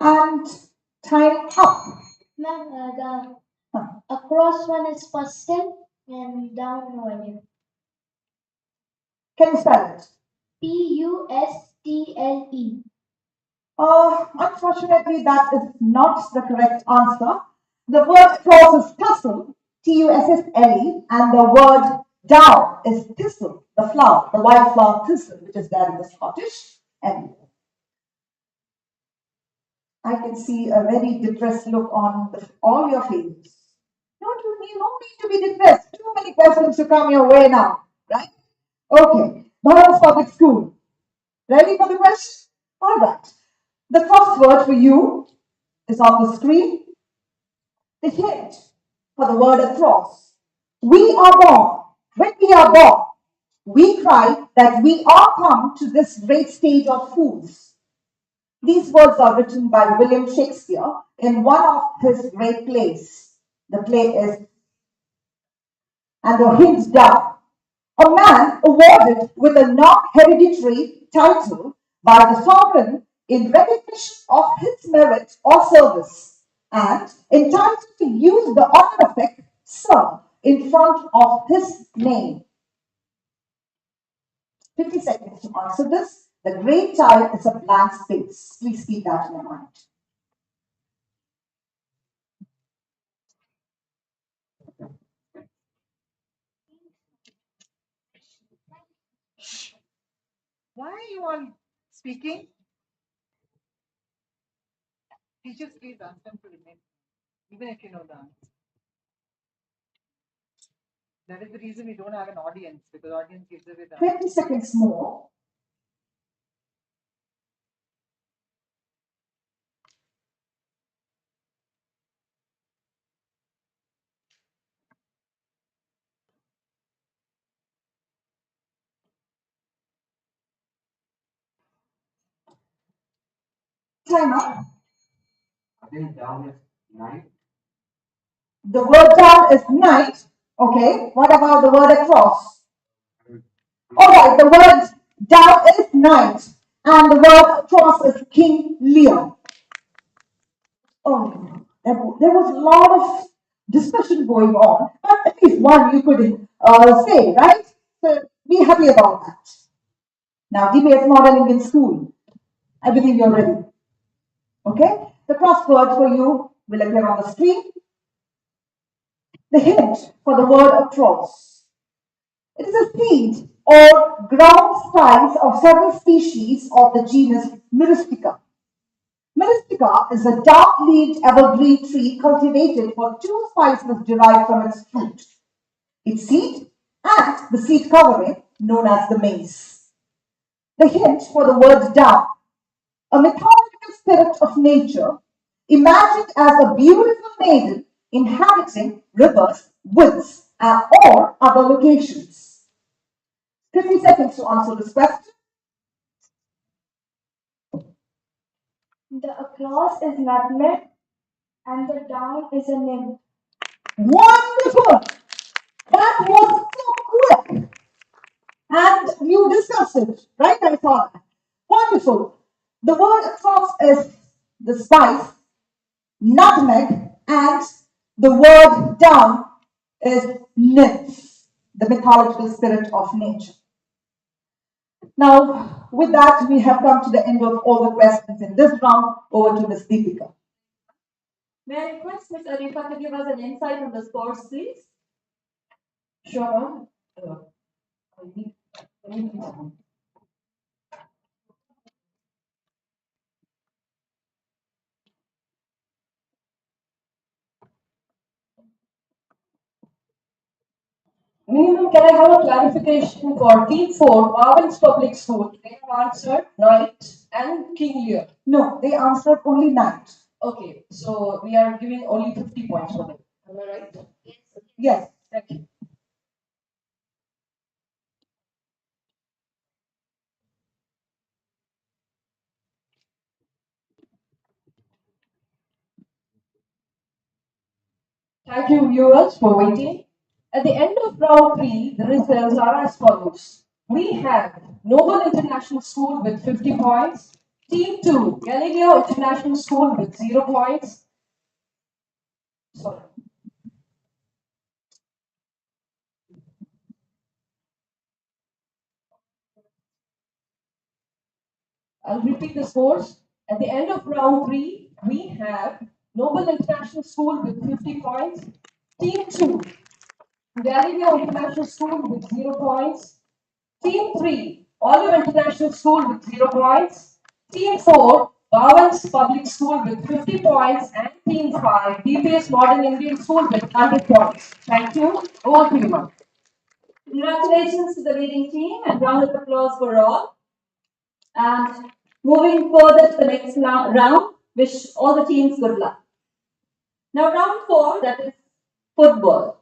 And time up. Ma'am, the across one is pastel and down no idea. Can you spell it? Pustle. Unfortunately, that is not the correct answer. The word across is tussle, Tussle, and the word down is thistle, the flower, the wildflower thistle, which is there in the Scottish emblem. I can see a very depressed look on all your faces. No need to be depressed. Too many questions to come your way now, right? Okay, Bharat's Public School. Ready for the question? All right. The crossword for you is on the screen. The hint for the word across. We are born. When we are born, we cry that we are come to this great stage of fools. These words are written by William Shakespeare in one of his great plays. The play is And the hint down. A man awarded with a non-hereditary title by the sovereign in recognition of his merit or service, and entitled to use the honorific Sir in front of his name. 50 seconds to answer this. The great child is a blank space. Please keep that in mind. Why are you all speaking? Teachers, please ask them to remain, even if you know the answer. That is the reason we don't have an audience, because audience gives away the 20 seconds more. Time up. I think down is 9. The word down is night. Okay. What about the word across? Alright, the word down is night. And the word across is King Lear. Oh, there was a lot of discussion going on, but at least one you could say, right? So be happy about that. Now, DPS-Modern Indian School. I believe you're ready. Okay? The crossword for you will appear on the screen. The hint for the word across. It is a seed or ground spice of several species of the genus Myristica. Myristica is a dark-leaved evergreen tree cultivated for two spices derived from its fruit, its seed and the seed covering known as the maize. The hint for the word down, a mythological spirit of nature, imagined as a beautiful maiden inhabiting rivers, woods, or other locations. 50 seconds to answer this question. The across is nutmeg and the down is a nymph. Wonderful! That was so quick. And you discussed it, right? I saw that. Wonderful. The word across is the spice, nutmeg, and the word down is nymph, the mythological spirit of nature. Now, with that, we have come to the end of all the questions in this round. Over to Ms. Deepika. May I request Ms. Arifa to give us an insight on the scores, please? Sure. Minimum, can I have a clarification for Team 4, Marvin's Public School? They have answered night and King Lear. No, they answered only night. Okay, so we are giving only 50 points for them. Am I right? Yes. Thank you. Thank you, viewers, for waiting. At the end of round 3, the results are as follows. We have Noble International School with 50 points, Team 2, Galileo International School with 0 points. Sorry. I'll repeat the scores. At the end of round 3, we have Noble International School with 50 points, Team 2, Galileo International School with 0 points, Team 3, Olive International School with 0 points, Team 4, Bhavan's Public School with 50 points, and Team 5, DPS-Modern Indian School with 100 points. Thank you. Over to you, ma'am. Congratulations to the leading team and round of applause for all. And moving further to the next round, wish all the teams good luck. Now round 4, that is football.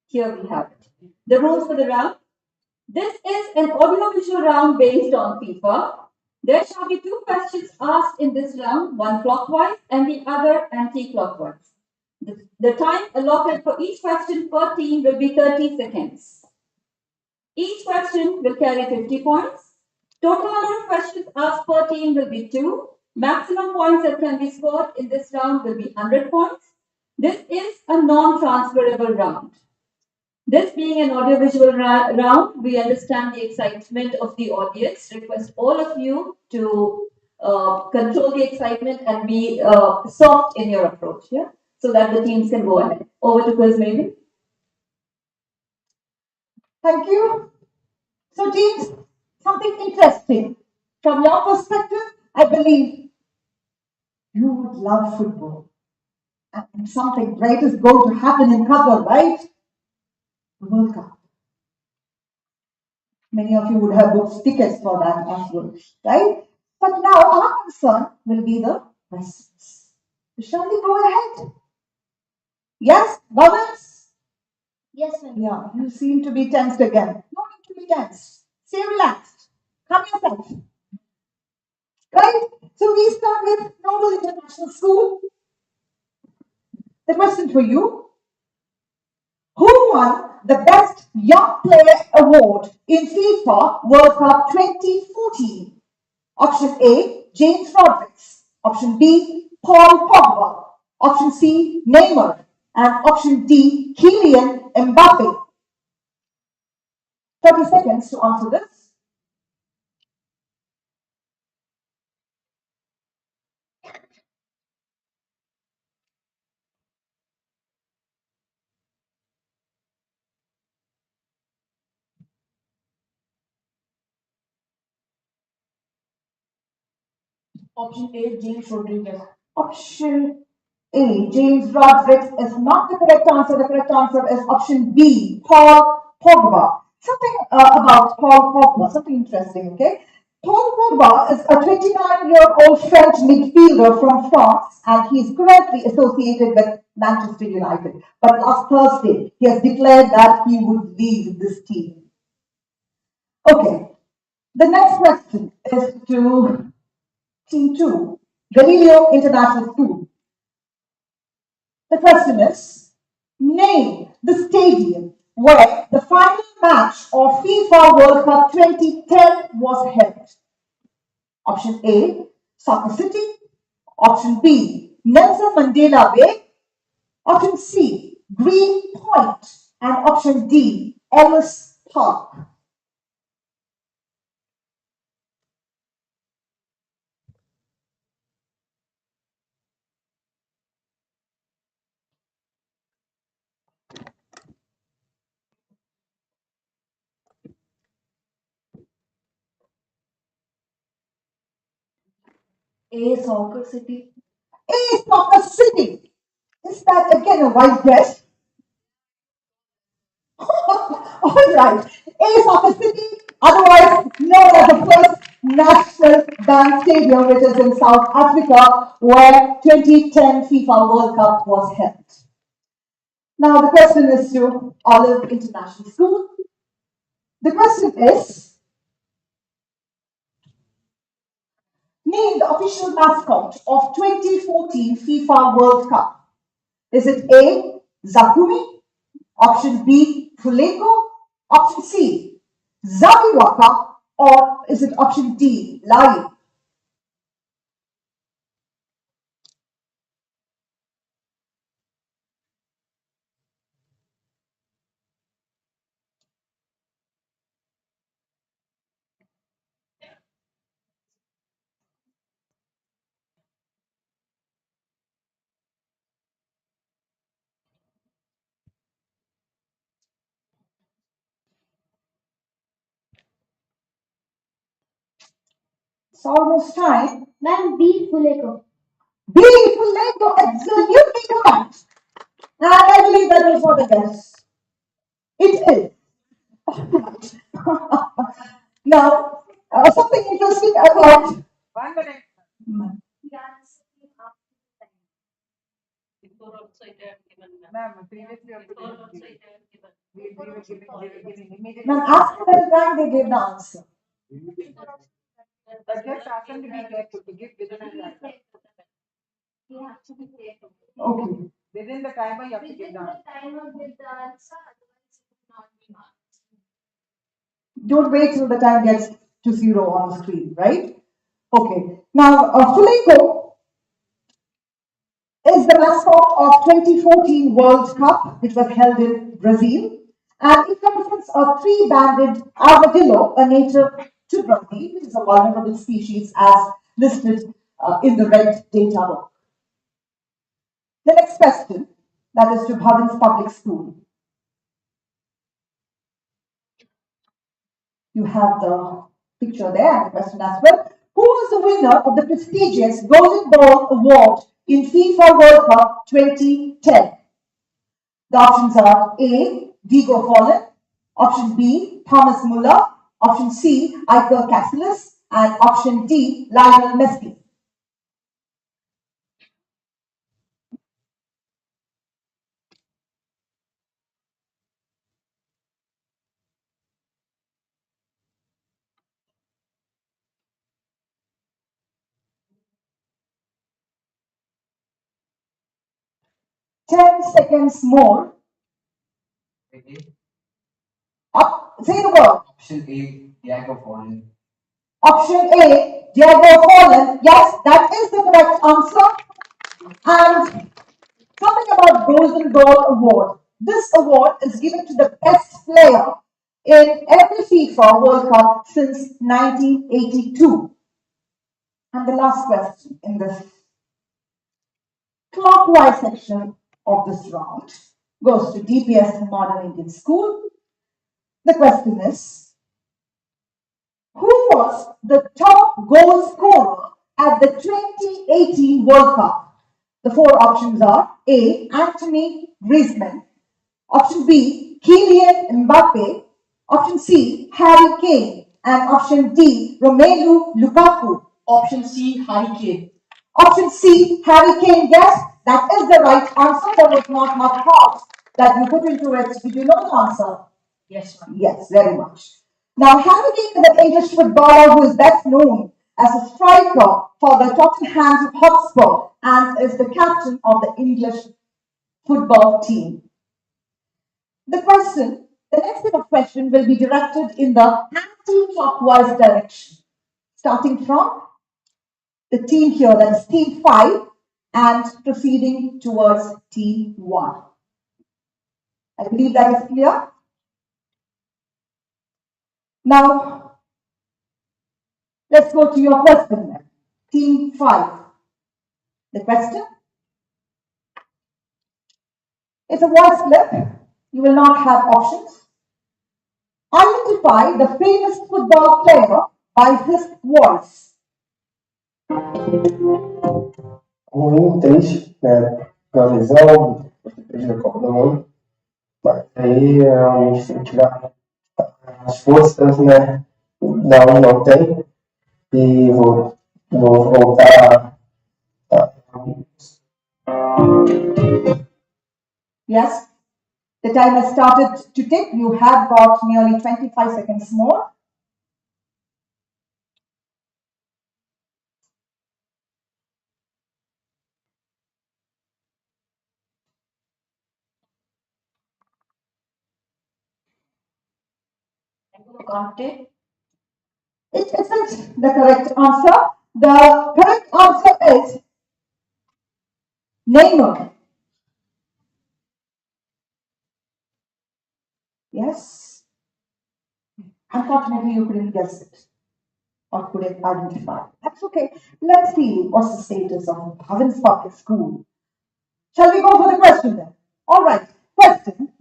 Here we have it. The rules for the round. This is an audiovisual round based on FIFA. There shall be 2 questions asked in this round, one clockwise and the other anti-clockwise. The time allotted for each question per team will be 30 seconds. Each question will carry 50 points. Total number of questions asked per team will be 2. Maximum points that can be scored in this round will be 100 points. This is a non-transferable round. This being an audiovisual round, we understand the excitement of the audience. Request all of you to control the excitement and be soft in your approach, yeah? So that the teams can go ahead. Over to quiz, maybe. Thank you. So teams, something interesting. From your perspective, I believe you would love football. And something great is going to happen in Qatar, right? The World Cup. Many of you would have booked tickets for that as well, right? But now our concern will be the questions. Shall we go ahead? Yes, Bubbles? Yes, ma'am. Yeah, you seem to be tensed again. No need to be tense. Stay relaxed. Calm yourself. Right? So we start with Noble International School. The question for you: who won the Best Young Player Award in FIFA World Cup 2014? Option A, James Rodriguez. Option B, Paul Pogba. Option C, Neymar. And option D, Kylian Mbappe. 30 seconds to answer this. Option A, James Rodriguez. Option A, James Rodriguez is not the correct answer. The correct answer is option B, Paul Pogba. Something about Paul Pogba, something interesting, okay? Paul Pogba is a 29-year-old French midfielder from France, and he is currently associated with Manchester United. But last Thursday, he has declared that he would leave this team. Okay, the next question is to Team 2, Galileo International School. The question is, name the stadium where the final match of FIFA World Cup 2010 was held. Option A, Soccer City. Option B, Nelson Mandela Bay. Option C, Green Point. And option D, Ellis Park. A, Soccer City. A, Soccer City. Is that again a wild guess? All right. A, Soccer City, otherwise known as the first national dance stadium, which is in South Africa, where 2010 FIFA World Cup was held. Now the question is to Olive International School. The question is, name the official mascot of 2014 FIFA World Cup. Is it A, Zakumi? Option B, Fuleko? Option C, Zabiwaka? Or is it option D, Lai? It's almost time. Ma'am, B. Fuleko. B, Fuleko, absolutely correct. And I believe that was not a guess. It is. Now, something interesting about. 1 minute. Ma'am, previously also we were giving immediately. Ma'am, after the time they gave the answer. But just ask them to be careful to give within the time. Okay. Within the timer, you have to give the answer. Don't wait till the time gets to 0 on the screen, right? Okay. Now, Fuleko is the mascot of 2014 World Cup, which was held in Brazil. And it represents a three-banded armadillo, a native to Brazil, which is a vulnerable species as listed in the red data book. The next question, that is to Bhavan's Public School. You have the picture there and the question as well. Who was the winner of the prestigious Golden Ball Award in FIFA World Cup 2010? The options are A. Diego Forlan, option B. Thomas Muller, option C. Iker Casillas, and option D. Lionel Messi. Ten seconds more. Say the word. Option A, Diego Fallen. Option A, Diego Forlan. Yes, that is the correct answer. And something about Golden Ball Award. This award is given to the best player in every FIFA World Cup since 1982. And the last question in this clockwise section of this round goes to DPS-Modern Indian School. The question is, who was the top goal scorer at the 2018 World Cup? The four options are A. Anthony Griezmann, option B. Kylian Mbappe, option C. Harry Kane, and option D. Romelu Lukaku. Option C, Harry Kane. Option C. Harry Kane. Yes, that is the right answer. There was not much thought that you put into it. Did you know the answer? Yes, ma'am. Yes, very much. Now, Harry Kane is an English footballer who is best known as a striker for the Tottenham Hotspur and is the captain of the English football team. The next set of questions will be directed in the anti-clockwise direction, starting from the team here, that is team 5, and proceeding towards team 1. I believe that is clear. Now, let's go to your question then. Team 5. The question is a voice clip. You will not have options. Identify the famous football player by his voice. Triste, né? Na visão, perdi a Copa do Mundo. Mas aí realmente tem que tirar as forças, né? Da onde não tem. E vou voltar Yes, the time has started to tick. You have got nearly 25 seconds more. It isn't the correct answer. The correct answer is Neymar. Yes. Unfortunately, you couldn't guess it or couldn't identify. That's okay. Let's see what's the status of Bhavan's Public School. Shall we go for the question then? All right. Question.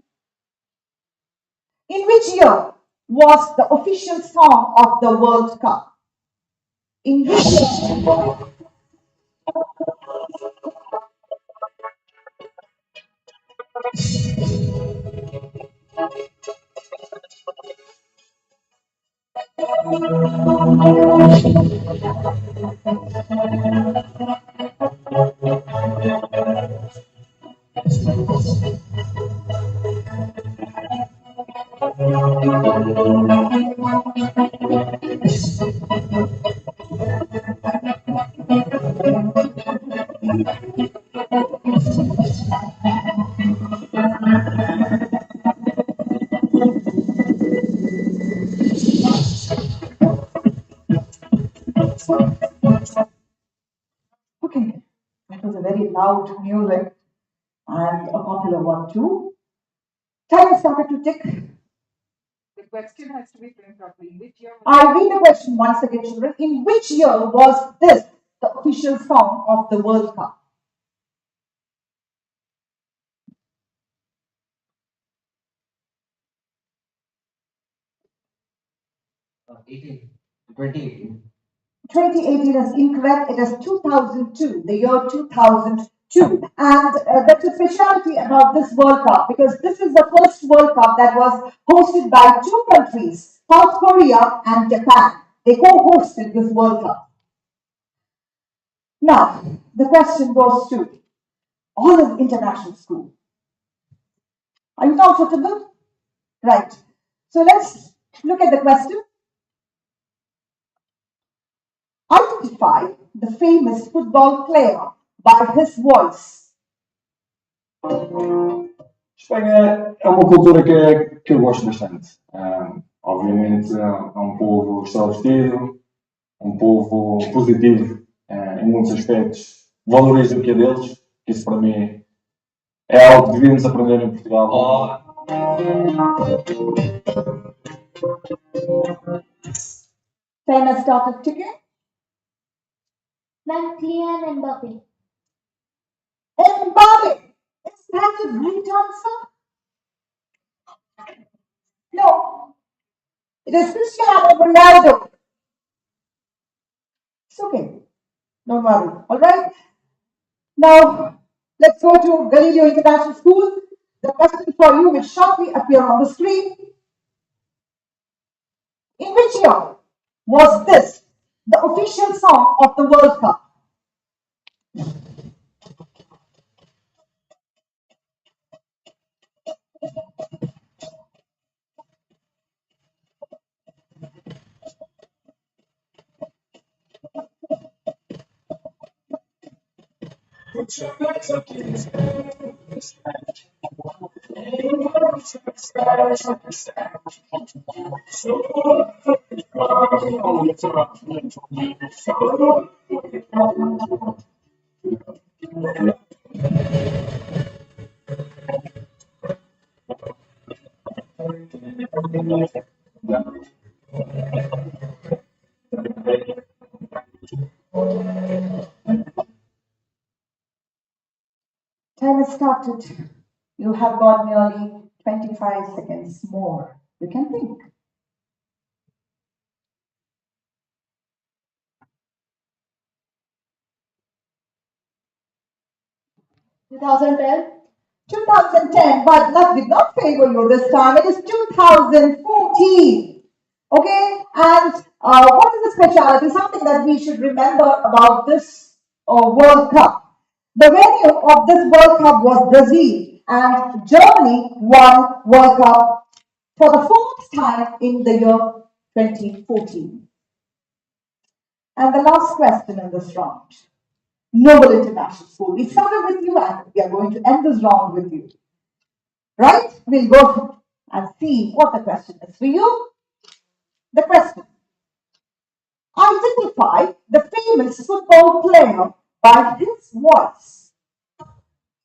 In which year was the official song of the World Cup? In which year? Okay, that was a very loud music and a popular one too. Time has started to tick. The question has to be framed properly. Which year? I'll read the question once again, children. In which year was this the official song of the World Cup? 18. 2018. 2018 is incorrect. It is 2002, the year 2002. And that's a specialty about this World Cup because this is the first World Cup that was hosted by two countries, South Korea and Japan. They co-hosted this World Cup. Now, the question goes to Olive International School. Are you comfortable? Right. So let's look at the question. Identify the famous football player by his voice. Espanha é uma cultura que eu gosto bastante. Obviamente é um povo extrovertido, um povo positivo em muitos aspectos, valoriza o que é deles, que isso para mim é algo que devíamos aprender em Portugal. Famous starter ticket. Kylian Mbappe. Mbappe. Is that the right answer? No. It is Cristiano Ronaldo. It's okay. Don't worry. All right. Now, let's go to Galileo International School. The question for you will shortly appear on the screen. In which year was this the official song of the World Cup? Time has started. You have got nearly 25 seconds more. You can think. Two 2010, but luck did not favor you this time. It is 2014. Okay, and what is the specialty? Something that we should remember about this World Cup. The venue of this World Cup was Brazil, and Germany won World Cup for the fourth time in the year 2014. And the last question in this round. Noble International School. We started with you and we are going to end this round with you. Right? We'll go and see what the question is for you. The question. Identify the famous football player by his voice.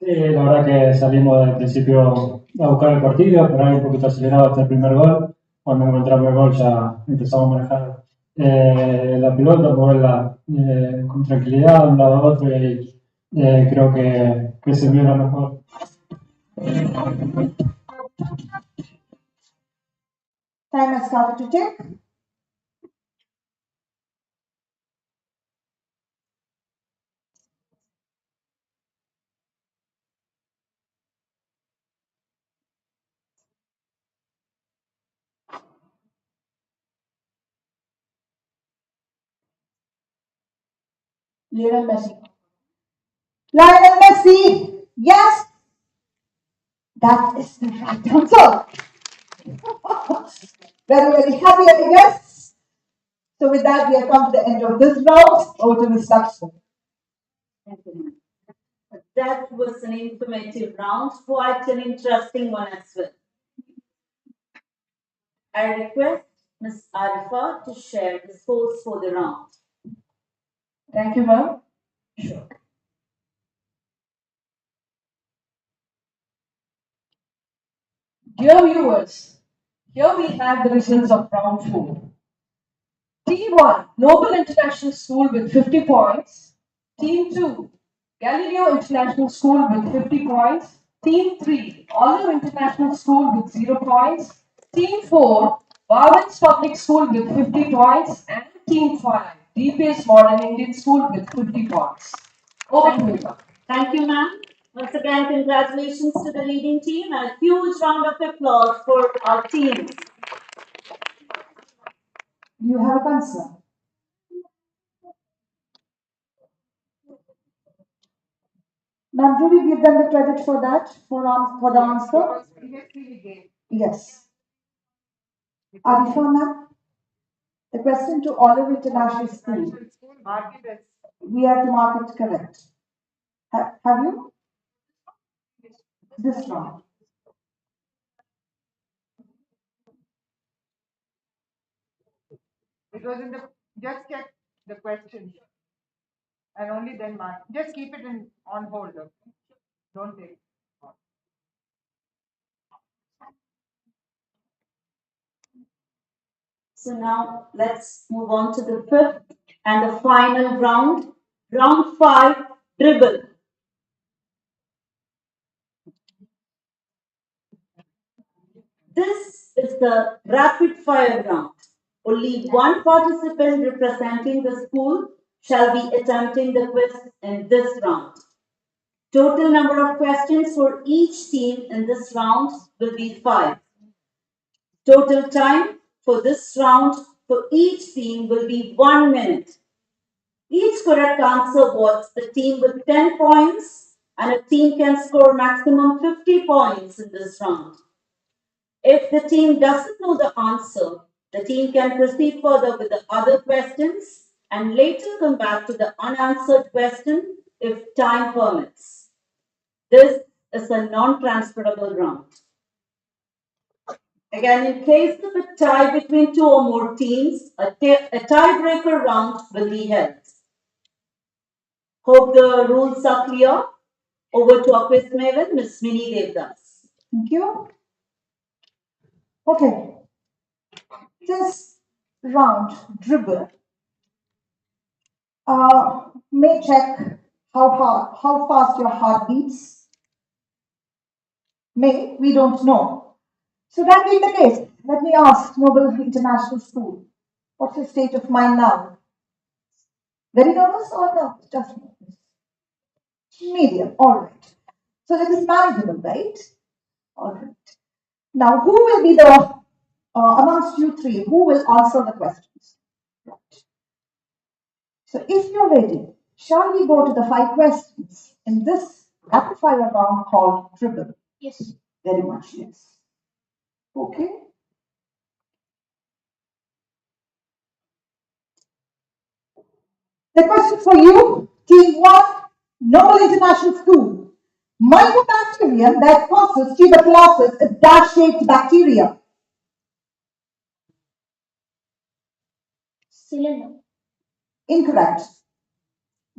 Sí, la verdad que salimos del principio a buscar el partido, pero hay un poquito acelerado hasta el primer gol. Cuando encontramos el gol ya empezamos a manejar la pelota, moverla con tranquilidad de un lado a otro y creo que se vio lo mejor. Time has started to tick. Lionel Messi. Lionel Messi. Yes. That is the right answer. Very, very happy, I guess. So with that, we have come to the end of this round. Over to Ms. Lakshmi. Thank you. That was an informative round, quite an interesting one as well. I request Ms. Arifa to share the scores for the round. Thank you, ma'am. Sure. Dear viewers, here we have the results of round 4. Team 1, Noble International School with 50 points. Team 2, Galileo International School with 50 points. Team 3, Olive International School with 0 points. Team 4, Barwin's Public School with 50 points and Team 5, DPS-Modern Indian School with 50 points. Over to you. Thank you, ma'am. Once again, congratulations to the leading team and a huge round of applause for our teams. Do you have a concern? Ma'am, do we give them the credit for that, for the answer? Yes. Arifa, ma'am? The question to Olive International School. We have to mark it correct. Have you? This round. It was in the, just check the question and only then mark. Just keep it in on hold. Okay? Don't take it. So now let's move on to the fifth and the final round. Round 5, dribble. This is the rapid fire round. Only one participant representing the school shall be attempting the quiz in this round. Total number of questions for each team in this round will be 5. Total time for this round for each team will be 1 minute. Each correct answer awards the team with 10 points, and a team can score maximum 50 points in this round. If the team doesn't know the answer, the team can proceed further with the other questions and later come back to the unanswered question if time permits. This is a non-transferable round. Again, in case of a tie between 2 or more teams, a tiebreaker round will be held. Hope the rules are clear. Over to our quiz maven, Ms. Mini Devdas. Thank you. Okay. This round, dribble, may check how fast your heart beats. May, we don't know. So that being the case, let me ask Noble International School, what's your state of mind now? Very nervous or no? Just nervous. Medium, all right. So this is manageable, right? All right. Now, who will be the, amongst you three, who will answer the questions? Right. So if you're ready, shall we go to the 5 questions in this rapid fire round called dribble? Yes. Very much, yes. Okay. The question for you, Team 1, Noble International School. Mycobacterium that causes tuberculosis is dash-shaped bacteria. Cylinder. Incorrect.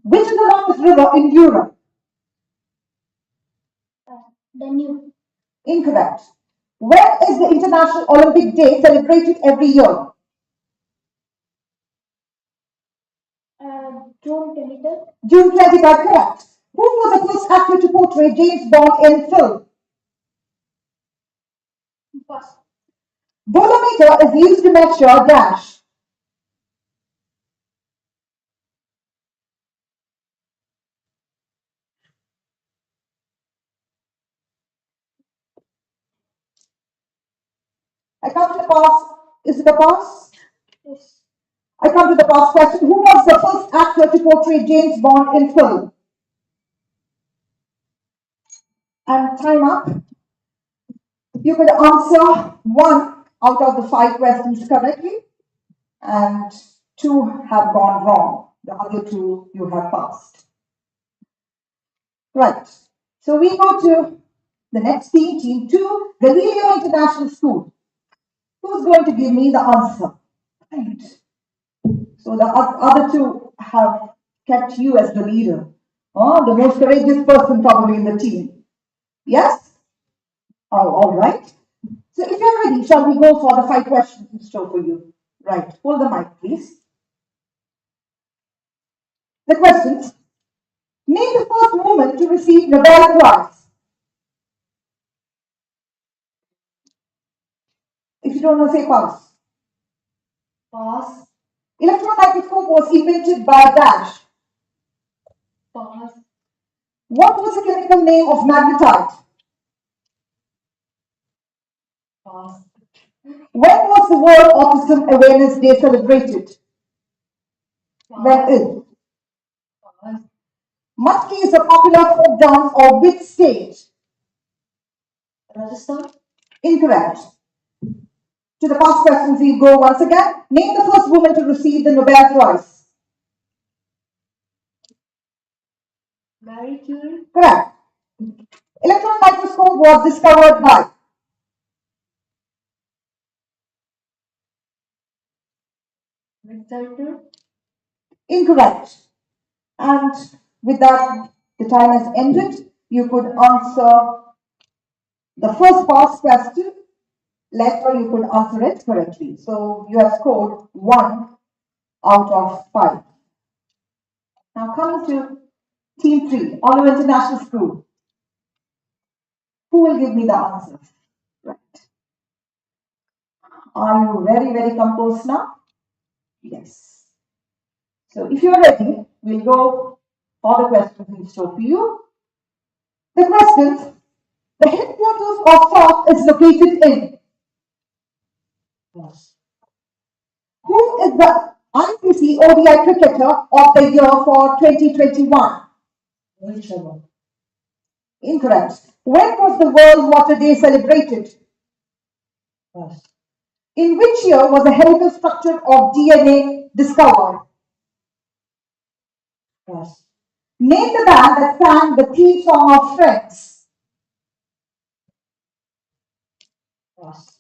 Which is the longest river in Europe? Danube. Incorrect. When is the International Olympic Day celebrated every year? June 23rd. June 23rd, correct. Who was the first actor to portray James Bond in film? Pass. Bolometer is used to measure dash. I come to the pass. Is it a pass? Yes. I come to the pass question. Who was the first actor to portray James Bond in film? And time up. You could answer 1 out of the 5 questions correctly, and 2 have gone wrong. The other 2 you have passed. Right. So we go to the next team, Team 2, Galileo International School. Who's going to give me the answer? Right. So the other 2 have kept you as the leader. The most courageous person probably in the team. Yes? Oh, all right. So if you're ready, shall we go for the 5 questions in store for you? Right. Hold the mic, please. The questions. Name the first woman to receive Nobel Prize. If you don't know, say pass. Pass. Electron microscope was invented by Dash. Pass. What was the chemical name of magnetite? Pass. When was the World Autism Awareness Day celebrated? When is? Pass. Matki is a popular folk dance of which state? Rajasthan. Incorrect. To the past questions, we go once again. Name the first woman to receive the Nobel Prize. Marie Curie. Correct. Electron microscope was discovered by? Alexander. Incorrect. And with that, the time has ended. You could answer the first past question. Later, you could answer it correctly. So you have scored 1 out of 5. Now coming to Team 3, Olive International School. Who will give me the answers? Right. Are you very, very composed now? Yes. So if you're ready, we'll go for the questions in store for you. The questions. The headquarters of SOC is located in? Yes. Who is the ICC ODI cricketer of the year for 2021? Rohit Sharma. Incorrect. When was the World Water Day celebrated? Yes. In which year was the helical structure of DNA discovered? Yes. Name the band that sang the theme song of Friends. Yes.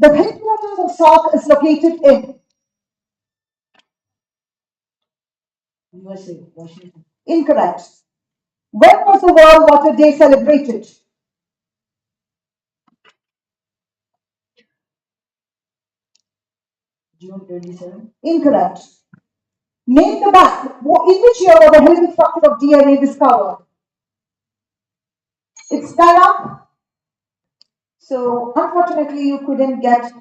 The headquarters of SOC is located in? USA, Washington. Incorrect. When was the World Water Day celebrated? June 27. Incorrect. Name the band. In which year was the helical structure of DNA discovered? It's time up. So unfortunately, you couldn't get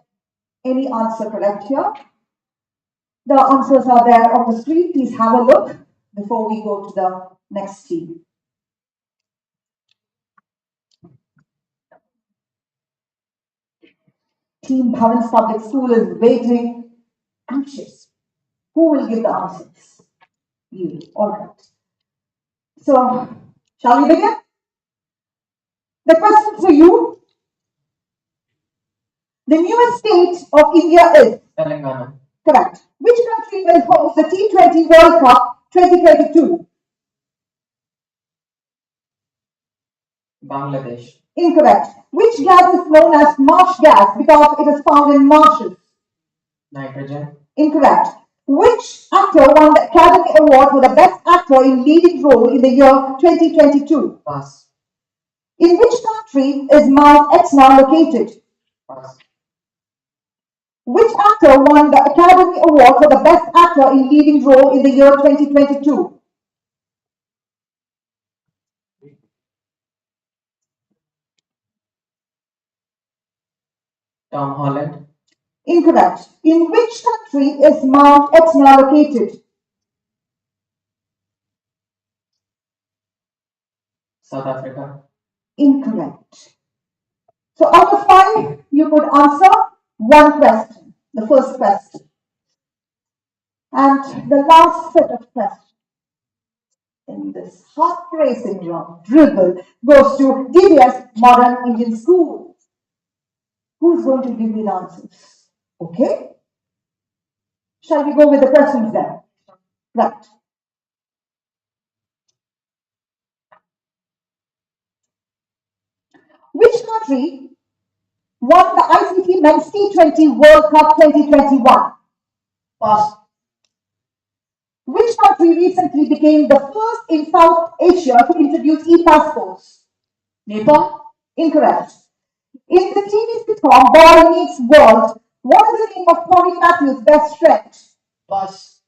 any answer correct here. The answers are there on the screen. Please have a look before we go to the next team. Team Bhavan's Public School is waiting, anxious. Who will give the answers? You. All right. So, shall we begin? The question for you. The newest state of India is? Telangana. Correct. Which country will host the T20 World Cup 2022? Bangladesh. Incorrect. Which gas is known as marsh gas because it is found in marshes? Nitrogen. Incorrect. Which actor won the Academy Award for the Best Actor in Leading Role in the year 2022? Pass. In which country is Mount Etna located? Pass. Which actor won the Academy Award for the Best Actor in Leading Role in the year 2022? Tom Holland. Incorrect. In which country is Mount Etna located? South Africa. Incorrect. So out of 5, you could answer 1 question, the first question. And the last set of questions in this heart-racing dribble goes to DPS-Modern Indian School. Who's going to give me the answers? Okay. Shall we go with the questions then? Right. Which country won the ICC Men's T20 World Cup 2021? Pass. Which country recently became the first in South Asia to introduce e-passports? Nepal? Incorrect. In the TV sitcom Boy Meets World, what is the name of Corey Matthews' best friend? Pass.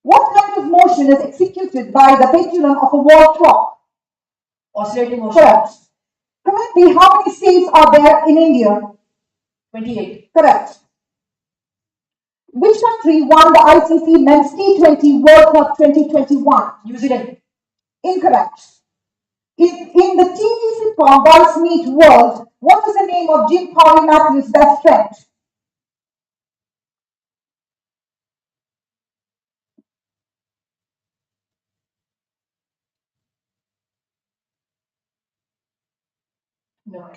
What kind of motion is executed by the pendulum of a wall clock? Oscillating motion. Correct. Currently, how many states are there in India? 28. Correct. Which country won the ICC Men's T20 World Cup 2021? New Zealand. Incorrect. In the TV sitcom Boys Meet World, what is the name of Jim Corey Matthews' best friend? No.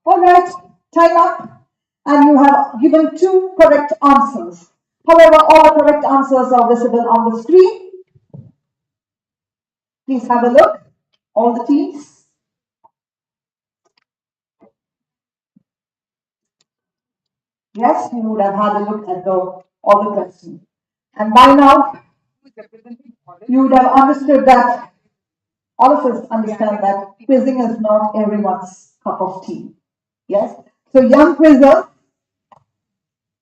All right, time up, and you have given 2 correct answers. However, all the correct answers are visible on the screen. Please have a look, all the teams. Yes, you would have had a look at all the questions. And by now, you would have understood that, all of us understand that quizzing is not everyone's cup of tea. Yes? So young quizzers,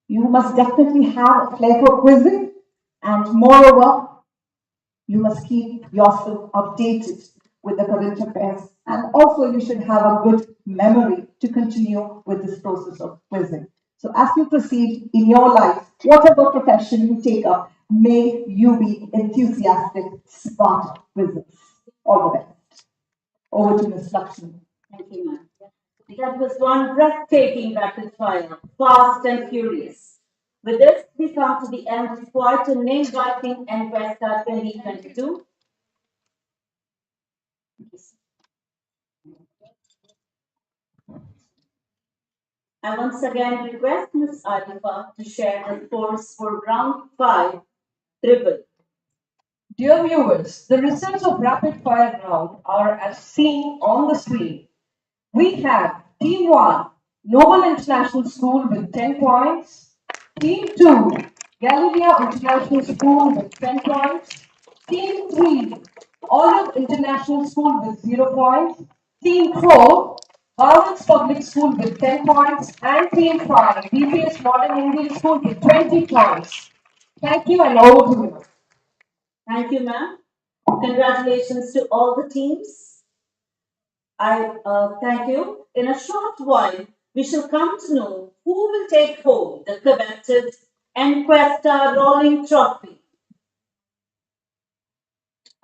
you must definitely have a flair for quizzing, and moreover, you must keep yourself updated with the current affairs, and also you should have a good memory to continue with this process of quizzing. So as you proceed in your life, whatever profession you take up, may you be enthusiastic, smart quizzers. All the best. Over to Ms. Lakshmi. Thank you, ma'am. That was one breathtaking rapid fire, fast and furious. With this, we come to the end of quite a name-writing Encuesta 2022. I once again request Ms. Arifa to share the scores for round 5 triple. Dear viewers, the results of rapid fire round are as seen on the screen. We have Team 1, Noble International School with 10 points. Team 2, Galileo International School with 10 points. Team 3, Olive International School with 0 points. Team 4, Barnes Public School with 10 points. And Team 5, DPS-Modern English School with 20 points. Thank you, and over to you. Thank you, ma'am. Congratulations to all the teams. I thank you. In a short while, we shall come to know who will take home the coveted Encuesta Rolling Trophy.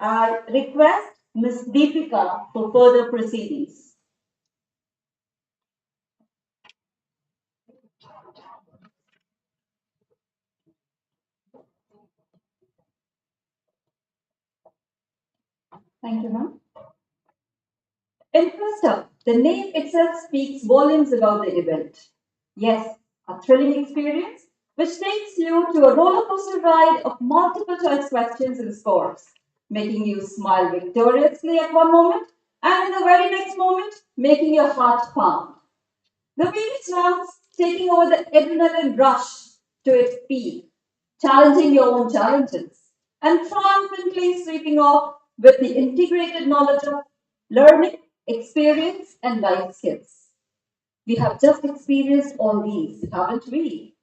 I request Ms. Deepika for further proceedings. Thank you, ma'am. Encuesta, the name itself speaks volumes about the event. Yes, a thrilling experience which takes you to a roller coaster ride of multiple choice questions and scores, making you smile victoriously at one moment and in the very next moment making your heart pound. The various rounds taking over the adrenaline rush to its peak, challenging your own challenges, and triumphantly sweeping off with the integrated knowledge of learning, experience, and life skills. We have just experienced all these, haven't we?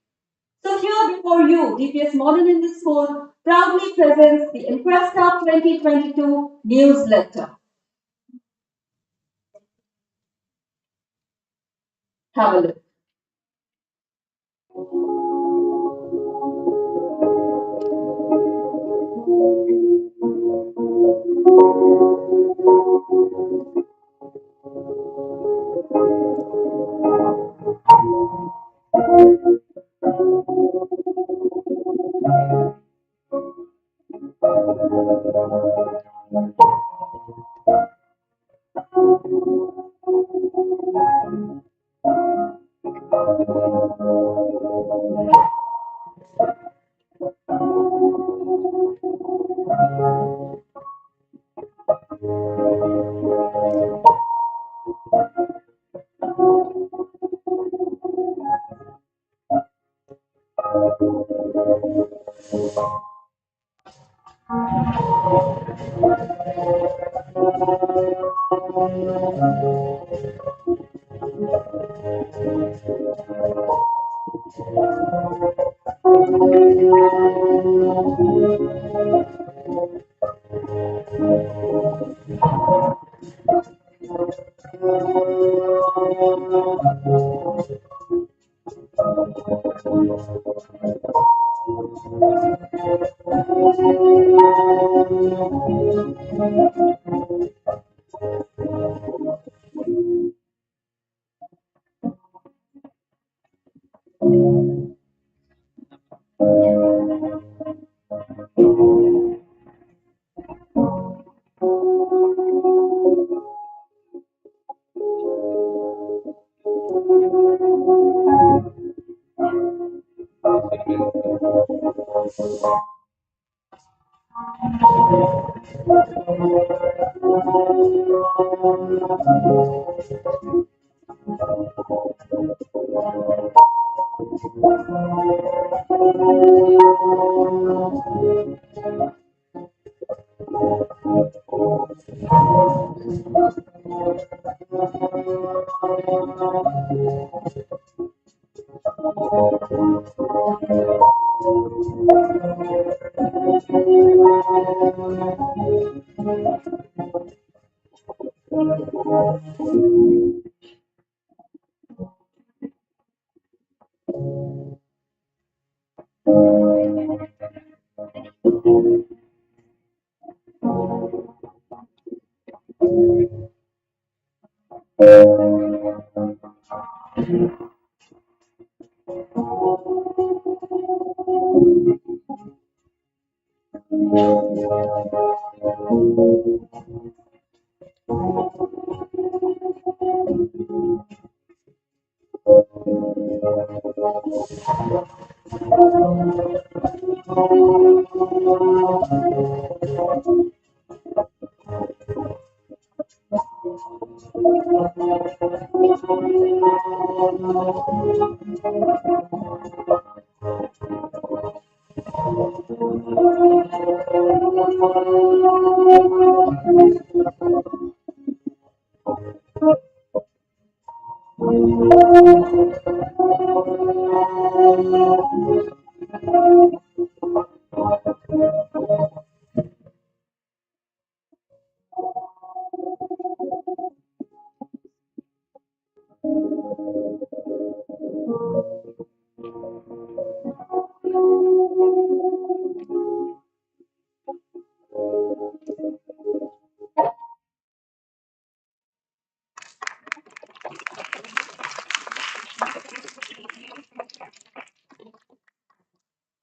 So here before you, DPS-Modern in the School proudly presents the Encuesta 2022 newsletter. Have a look.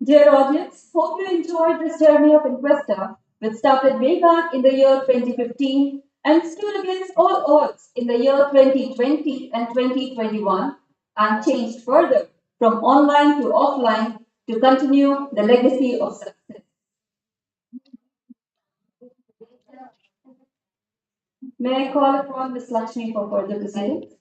Dear audience, hope you enjoyed this journey of Encuesta, which started way back in the year 2015 and stood against all odds in the year 2020 and 2021 and changed further from online to offline to continue the legacy of success. May I call upon Ms. Lakshmi for further proceedings?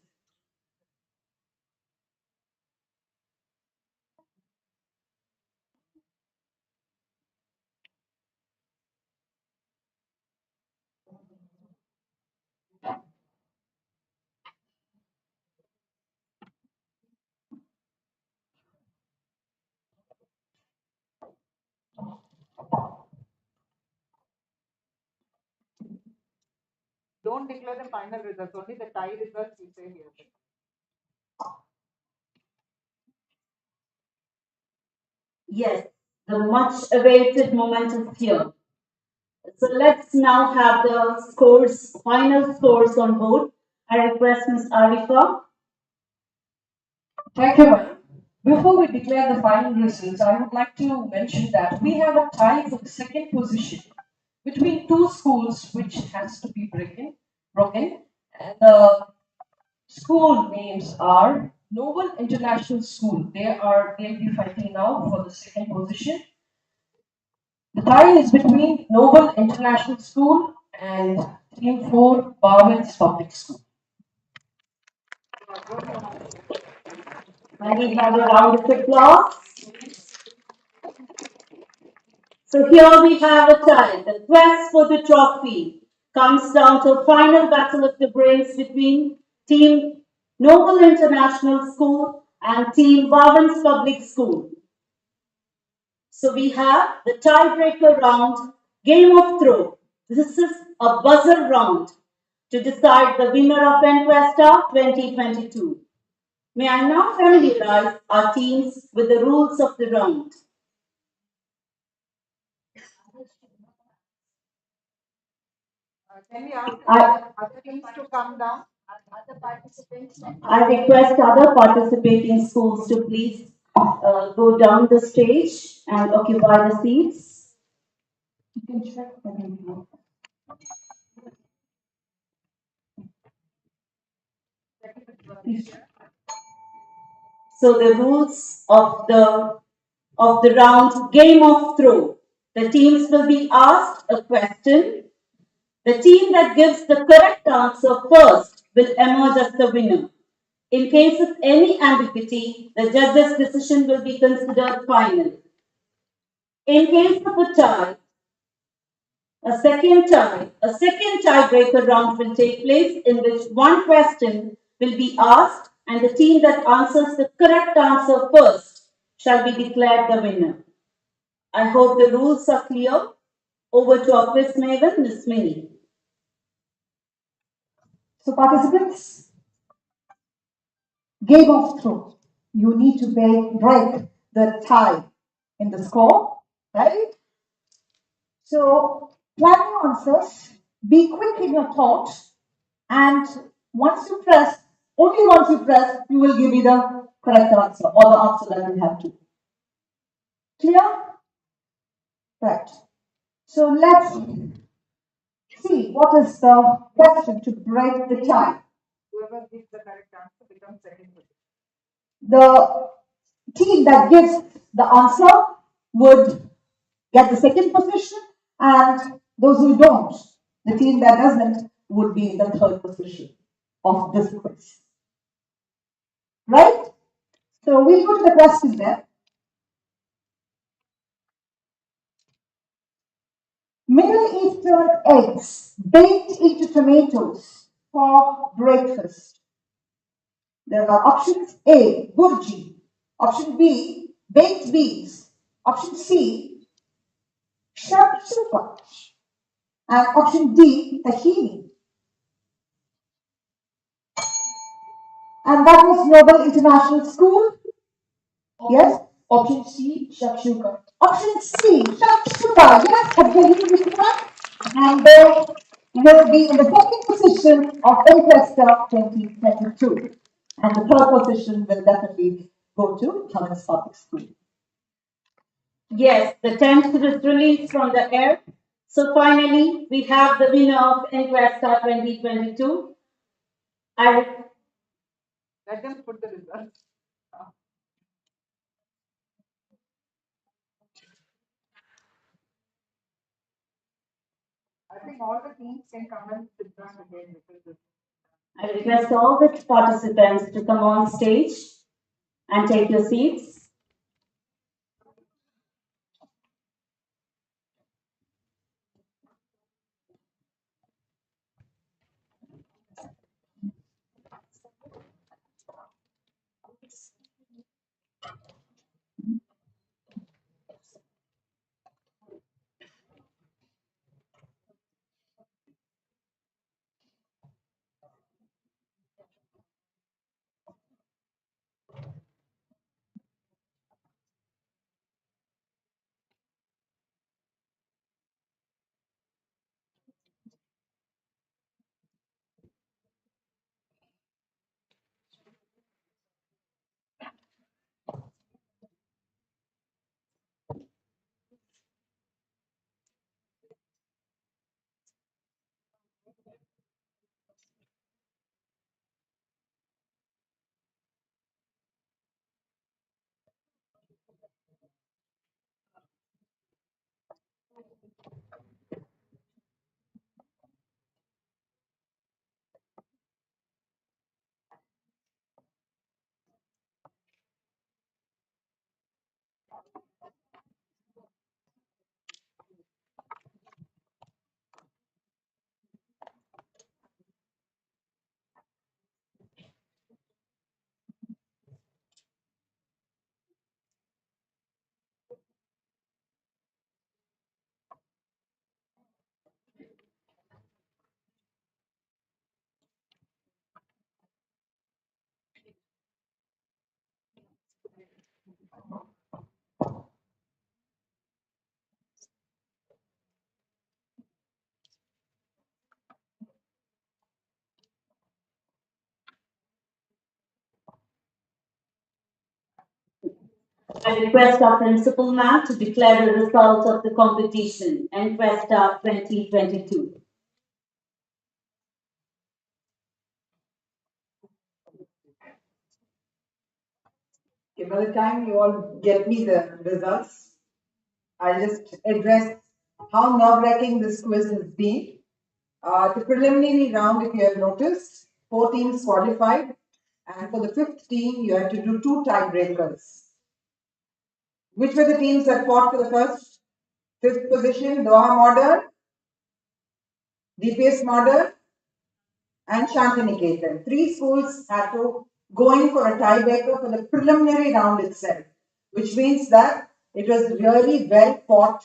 Don't declare the final results, only the tie results we say here. Yes, the much awaited moment is here. So let's now have the scores, final scores on board. I request Ms. Arifa. Thank you, ma'am. Before we declare the final results, I would like to mention that we have a tie for the second position between two schools which has to be broken. And the school names are Noble International School. They'll be fighting now for the second position. The tie is between Noble International School and Team 4 Barwins Public School. And we have a round of applause. So here we have a tie. The quest for the trophy comes down to a final battle of the brains between Team Noble International School and Team Barwins Public School. So we have the tiebreaker round, Game of Throw. This is a buzzer round to decide the winner of Encuesta 2022. May I now familiarize our teams with the rules of the round. Can we ask other teams to come down? Other participants? I request other participating schools to please go down the stage and occupy the seats. You can check the video. So the rules of the round game of throw. The teams will be asked a question. The team that gives the correct answer first will emerge as the winner. In case of any ambiguity, the judge's decision will be considered final. In case of a tie, a second tiebreaker round will take place in which one question will be asked and the team that answers the correct answer first shall be declared the winner. I hope the rules are clear. Over to our quiz maven, Ms. Minnie. So participants, game of throw. You need to break the tie in the score, right? So plan your answers, be quick in your thoughts, and once you press, only once you press, you will give me the correct answer or the answer that you have to. Clear? Right. So let's see what is the question to break the tie. Whoever gives the correct answer becomes second position. The team that gives the answer would get the second position, and those who don't, the team that doesn't, would be in the third position of this quiz. Right? So we'll go to the question then. Middle Eastern eggs baked into tomatoes for breakfast. There are options A, burji, option B, baked beans, option C, shakshuka, and option D, tahini. And that was Global International School. Yes? Option C, shakshuka. Option C, shakshuka. Yes, tahini. And they will be in the second position of Encuesta 2022. And the third position will definitely go to Thomas Public School. Yes, the tenth is released from the air. So finally, we have the winner of Encuesta 2022. Let them put the results. I think all the teams can come and sit down again because I request all the participants to come on stage and take your seats. I request our principal ma'am to declare the results of the competition, Encuesta 2022. Okay, by the time you all get me the results, I'll just address how nerve-wracking this quiz has been. The preliminary round, if you have noticed, 4 teams qualified, and for the 5th team, you had to do 2 tiebreakers. Which were the teams that fought for the 5th position? Doha-Modern, DPS-Modern, and Shantiniketan. 3 schools had to go in for a tiebreaker for the preliminary round itself, which means that it was really well fought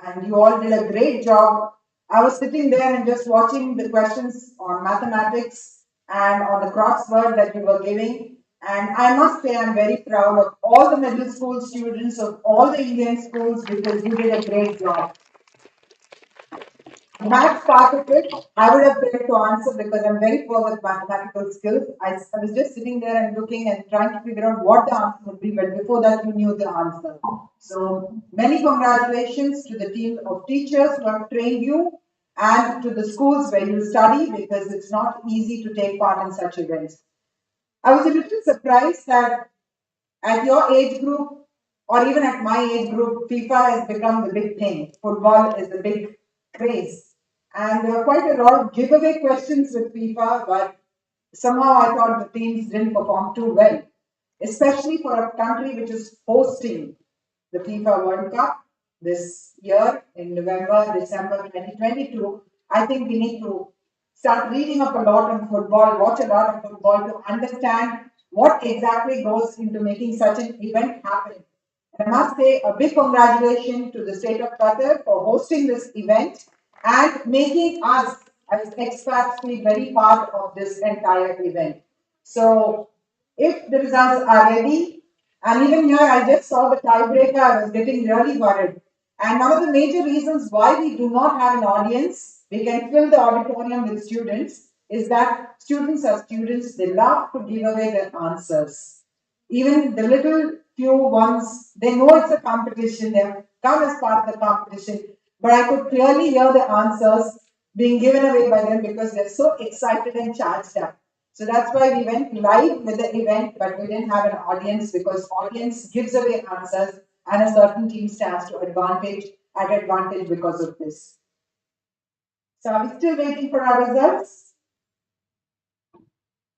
and you all did a great job. I was sitting there and just watching the questions on mathematics and on the crossword that you were giving. And I must say I'm very proud of all the middle school students of all the Indian schools because you did a great job. Maths part of it, I would have failed to answer because I'm very poor with mathematical skills. I was just sitting there and looking and trying to figure out what the answer would be, but before that, you knew the answer. So, many congratulations to the team of teachers who have trained you and to the schools where you study because it's not easy to take part in such events. I was a little surprised that at your age group or even at my age group, FIFA has become the big thing. Football is the big craze. And there were quite a lot of giveaway questions with FIFA, but somehow I thought the teams didn't perform too well, especially for a country which is hosting the FIFA World Cup this year in November, December 2022. I think we need to start reading up a lot on football, watch a lot of football to understand what exactly goes into making such an event happen. And I must say a big congratulations to the state of Qatar for hosting this event and making us as expats feel very part of this entire event. So if the results are ready, and even here I just saw the tiebreaker, I was getting really worried. And one of the major reasons why we do not have an audience, we can fill the auditorium with students, is that students are students, they love to give away their answers. Even the little few ones, they know it's a competition, they have come as part of the competition, but I could clearly hear the answers being given away by them because they're so excited and charged up. So that's why we went live with the event, but we didn't have an audience because audience gives away answers and a certain team stands to advantage because of this. So are we still waiting for our results?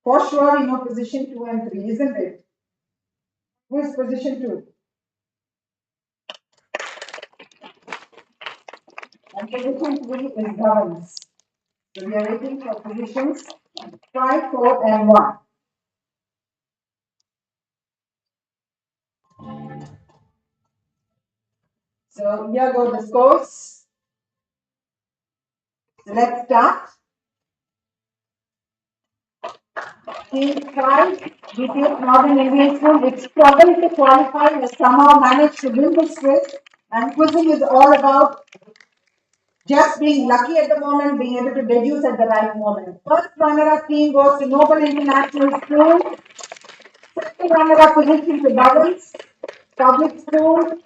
For sure, we know position 2 and 3, isn't it? Who is position 2? And position 3 is governance. So we are waiting for positions 5, 4, and 1. So here go the scores. So let's start. Team 5, DPS-Modern Indian School, which struggled to qualify, has somehow managed to win this quiz. And quizzing is all about just being lucky at the moment, being able to deduce at the right moment. First runner-up team goes to Noble International School. Second runner-up position to Bubbles Public School.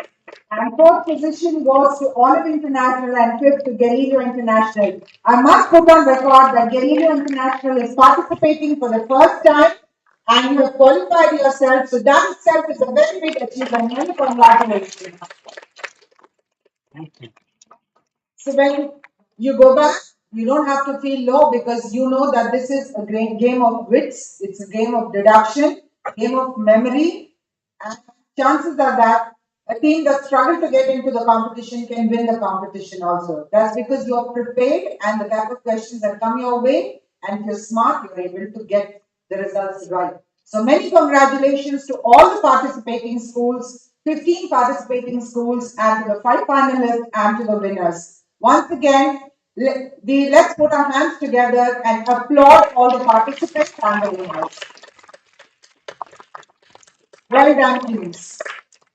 And 4th position goes to Olive International and 5th to Galileo International. I must put on record that Galileo International is participating for the first time and you have qualified yourself. So that itself is a very big achievement. Many congratulations. So when you go back, you don't have to feel low because you know that this is a great game of wits. It's a game of deduction, game of memory. And chances are that a team that struggles to get into the competition can win the competition also. That's because you are prepared and the type of questions that come your way. And if you're smart, you're able to get the results right. So many congratulations to all the participating schools, 15 participating schools, and to the 5 finalists and to the winners. Once again, let's put our hands together and applaud all the participants and the winners. Well done, teams.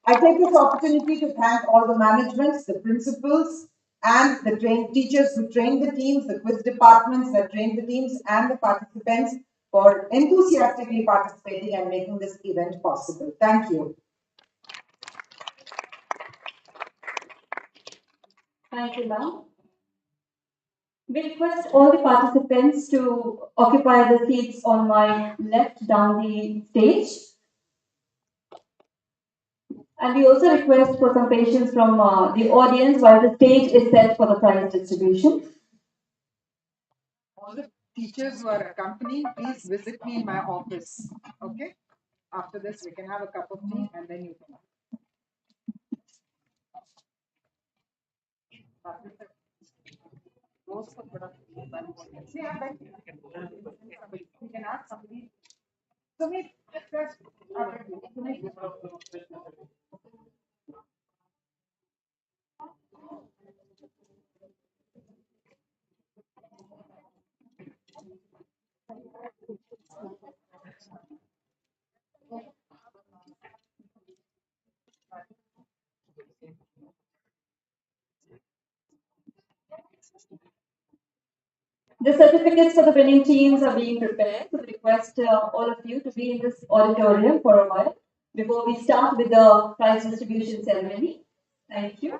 I take this opportunity to thank all the managements, the principals, and the teachers who trained the teams, the quiz departments that trained the teams, and the participants for enthusiastically participating and making this event possible. Thank you. Thank you, ma'am. We request all the participants to occupy the seats on my left down the stage. And we also request for some patience from the audience while the stage is set for the prize distribution. All the teachers who are accompanying, please visit me in my office. Okay? After this, we can have a cup of tea and then you can. See, I'm back. You can ask somebody. So we first. The certificates for the winning teams are being prepared. So we request all of you to be in this auditorium for a while before we start with the prize distribution ceremony. Thank you.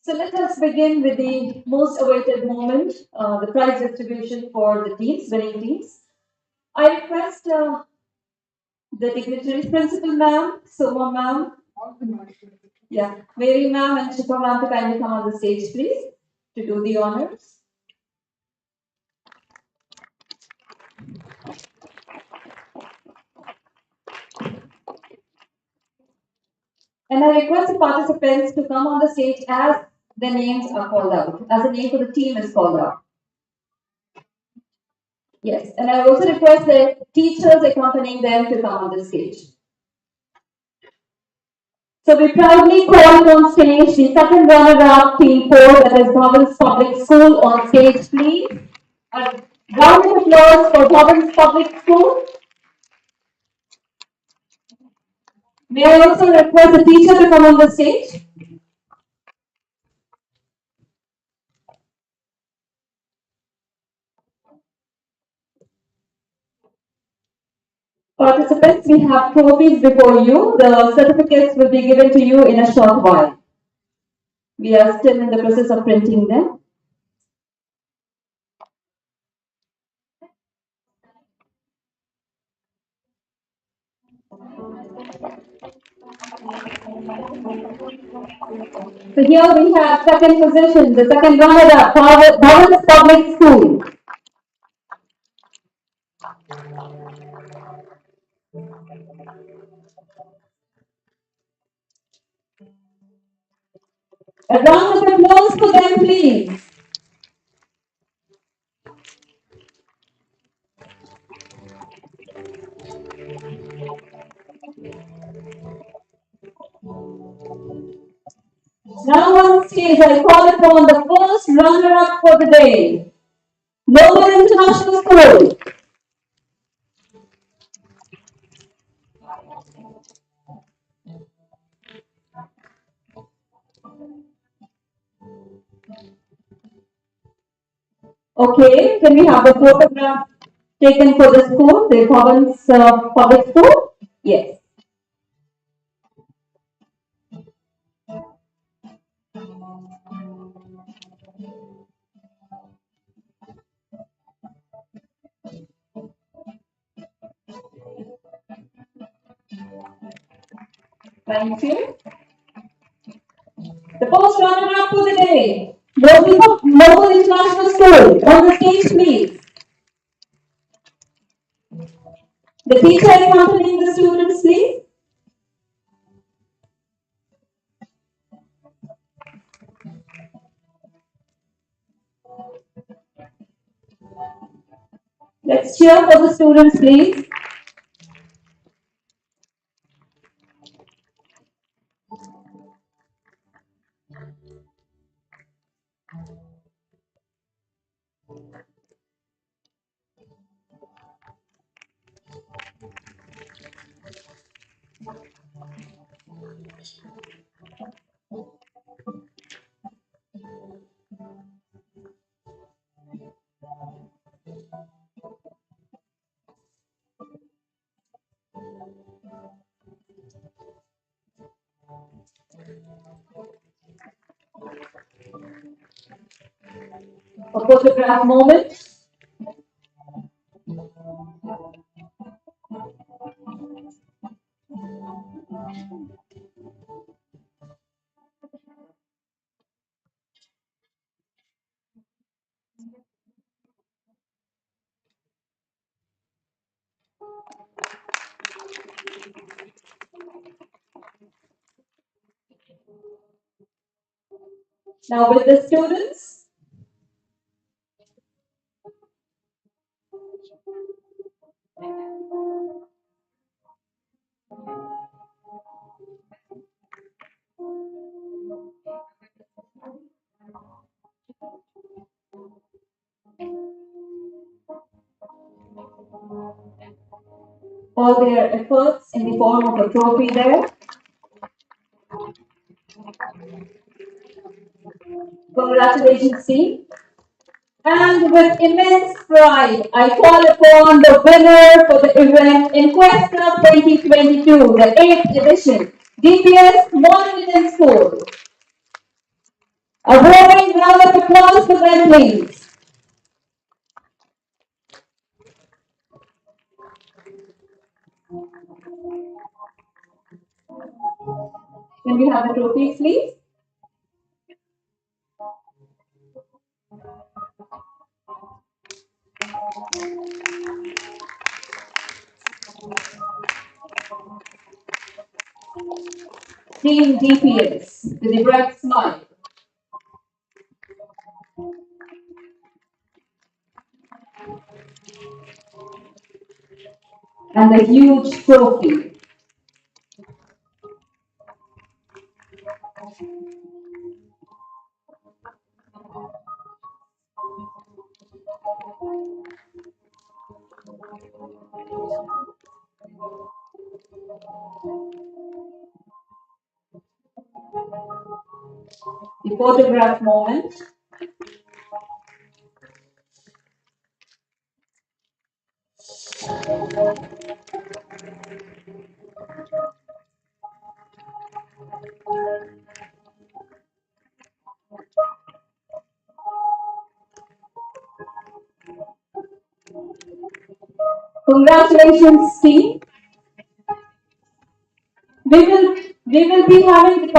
So let us begin with the most awaited moment, the prize distribution for the teams, winning teams. I request the dignitaries, Principal Ma'am, Soma Ma'am, Mary Ma'am and Shifa Ma'am to kindly come on the stage, please, to do the honors. And I request the participants to come on the stage as their names are called out, as the name for the team is called out. Yes, and I also request the teachers accompanying them to come on the stage. So we proudly call on stage the second runner-up, Team 4, that is Bhavans Public School. On stage, please. Round of applause for Province Public School. May I also request the teacher to come on the stage? Participants, we have trophies before you. The certificates will be given to you in a short while. We are still in the process of printing them. So here we have second position, the second runner-up, Province Public School. A round of applause for them, please. Now on stage, I call upon the first runner-up for the day, Global International School. Okay, can we have the photograph taken for the school, the Province Public School? Yes. Thank you. The first runner-up for the day, Global International School. On the stage, please. The teacher accompanying the students, please. Let's cheer for the students, please. A photograph moment. Now with the students. All their efforts in the form of a trophy there. Congratulations, team. And with immense pride, I call upon the winner for the event Encuesta 2022, the 8th edition, DPS-Modern School. A roaring round of applause for them, please. Can we have the trophies, please? Team DPS with a bright smile. And a huge trophy. The photograph moment. Congratulations, team. We will be having the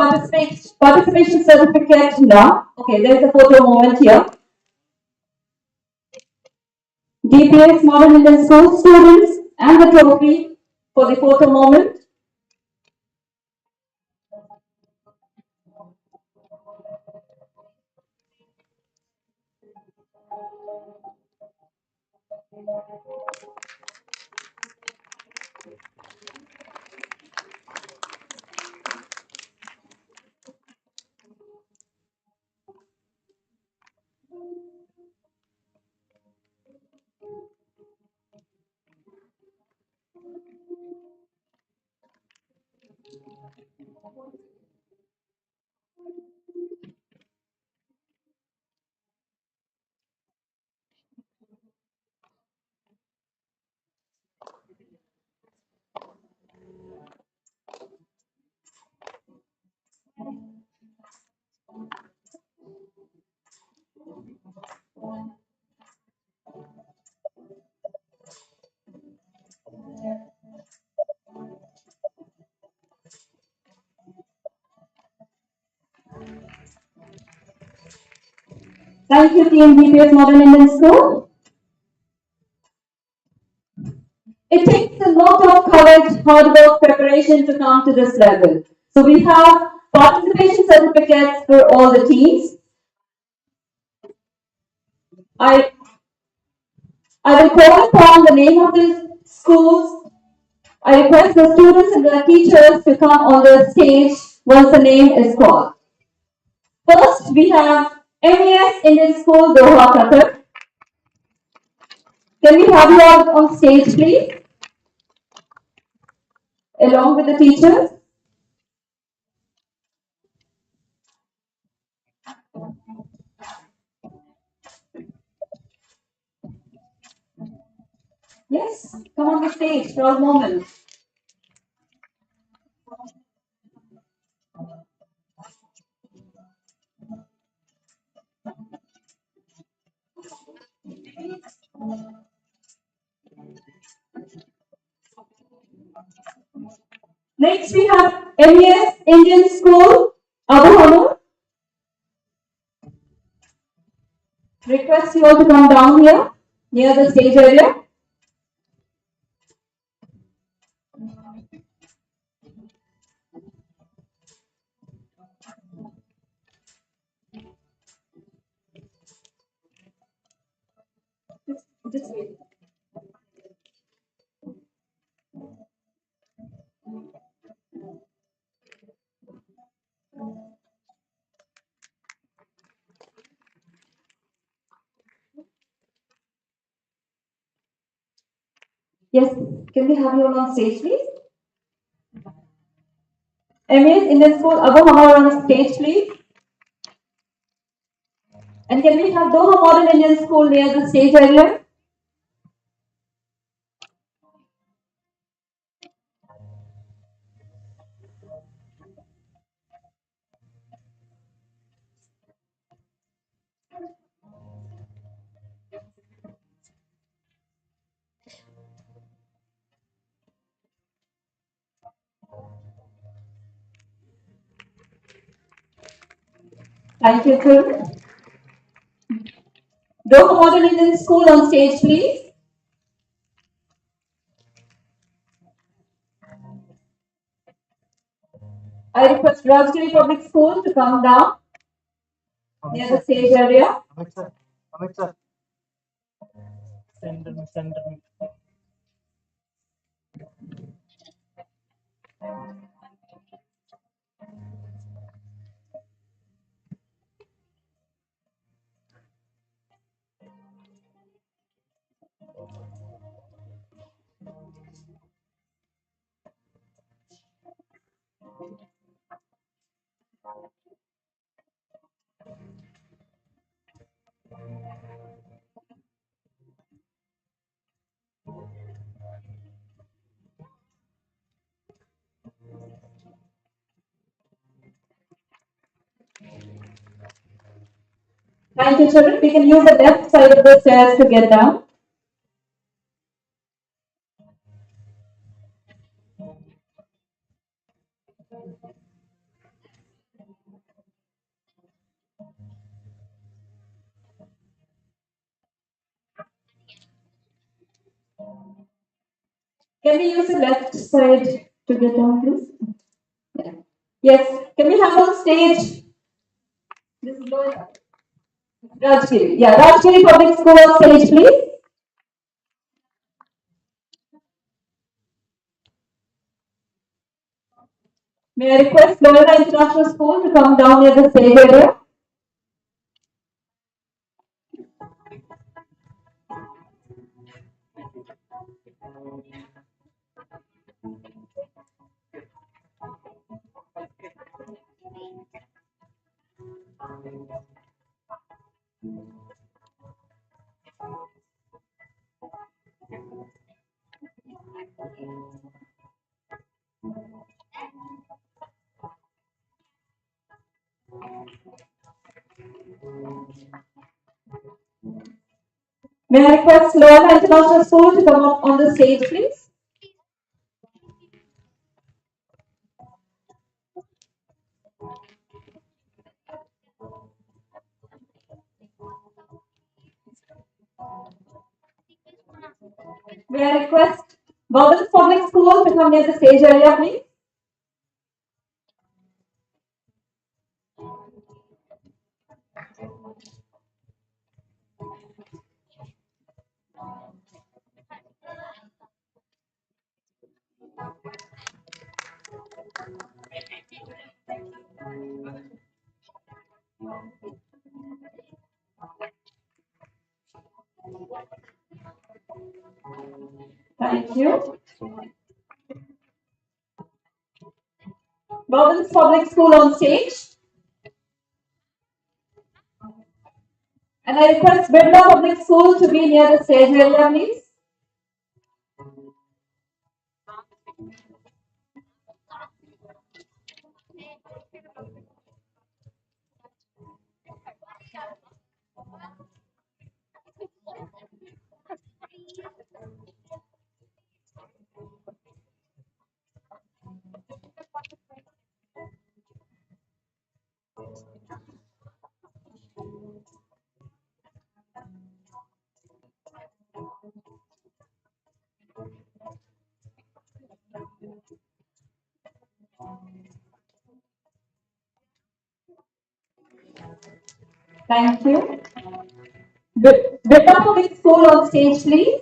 participation certificate now. Okay, there's a photo moment here. DPS-Modern Indian School students and the trophy for the photo moment. Thank you, team DPS-Modern Indian School. It takes a lot of courage, hard work, preparation to come to this level. So we have participation certificates for all the teams. I will call upon the name of the schools. I request the students and the teachers to come on the stage once the name is called. First, we have MES Indian School, Doha-Qatar. Can we have you all on stage, please? Along with the teachers. Yes, come on the stage for a moment. Next, we have MES Indian School, Abu Hamur. Request you all to come down here, near the stage area. Just wait. Yes, can we have you all on stage, please? MES Indian School, Abu Hamur on stage, please. And can we have Doha-Modern Indian School near the stage area? Thank you, sir. Doha-Modern Indian School on stage, please. I request Rajgiri Public School to come down near the stage area. Center. Thank you, children. We can use the left side of the stairs to get down. Can we use the left side to get down, please? Yeah. Yes. Can we have on stage? This is Rajgiri. Yeah, Rajgiri Public School on stage, please. May I request Loyola International School to come down near the stage area? May I request Loyola International School to come up on the stage, please? May I request Bowden's Public School to come near the stage area, please? Thank you. Bowden's Public School on stage. And I request Birla Public School to be near the stage area, please. Thank you. Birla Public School on stage, please.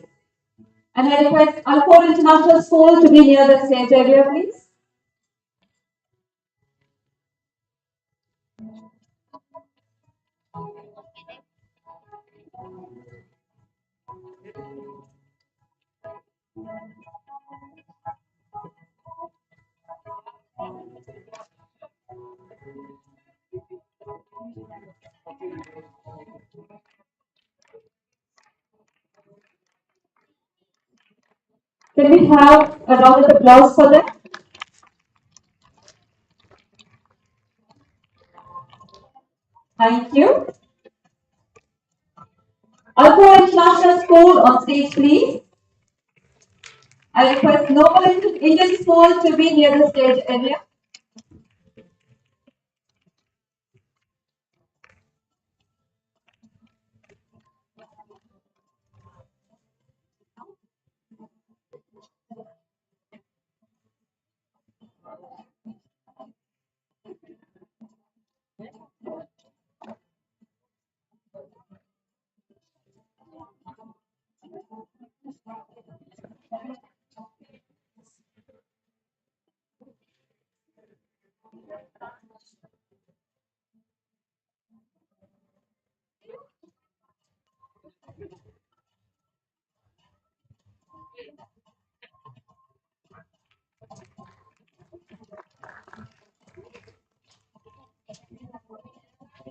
And I request Alcor International School to be near the stage area, please. Can we have a round of applause for them? Thank you. Alcor International School on stage, please. I request Noble Indian School to be near the stage area.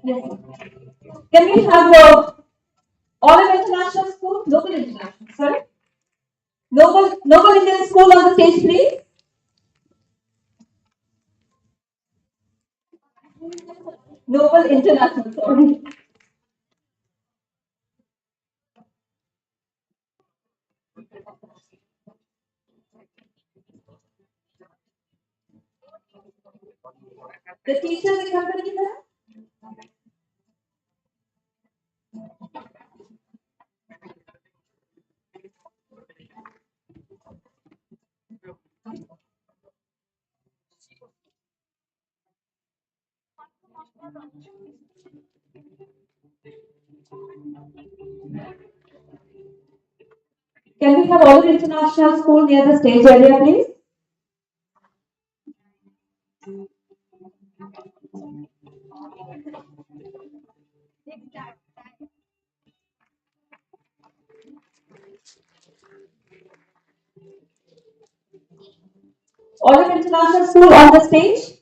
Yes. Can we have Olive International School? Noble International, sorry. Noble Indian School on the stage, please. Noble International, sorry. The teachers accompany them. Can we have all the international school near the stage area, please? Olive International School on the stage.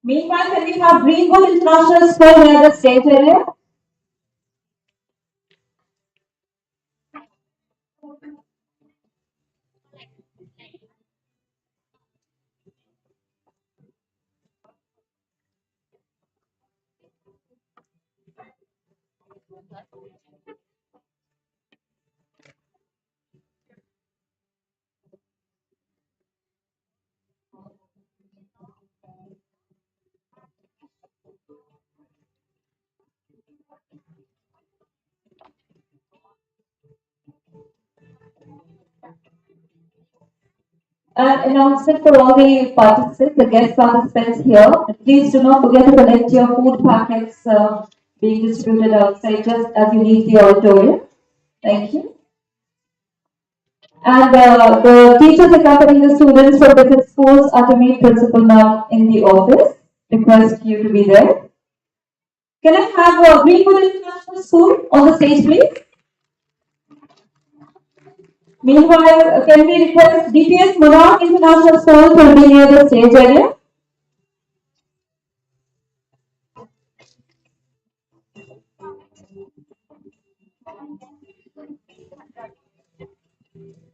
Meanwhile, can we have Greenwood International School near the stage area? An announcement for all the participants, the guest participants here. Please do not forget to collect your food packets being distributed outside just as you leave the auditorium. Thank you. And the teachers accompanying the students from different schools are to meet principal now in the office. Request you to be there. Can I have Greenwood International School on the stage, please? Meanwhile, can we request DPS-Modern International School to be near the stage area?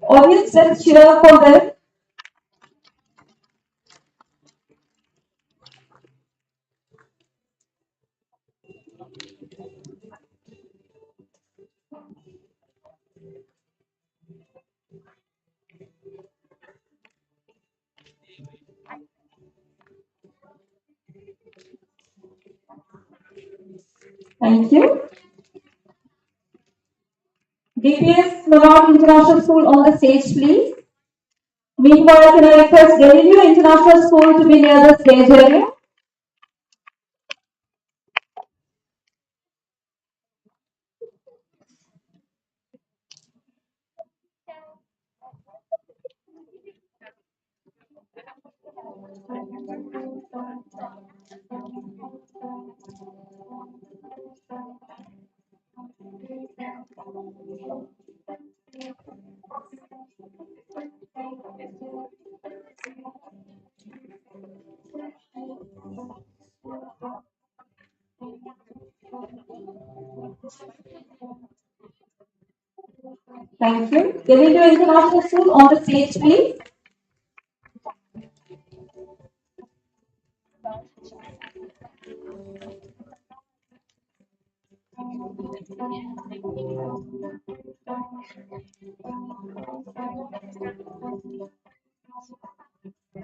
Audience, let's cheer for them. Thank you. DPS-Modern International School on the stage, please. Meanwhile, can I request Galileo International School to be near the stage area? Thank you. Galileo International School on the stage, please.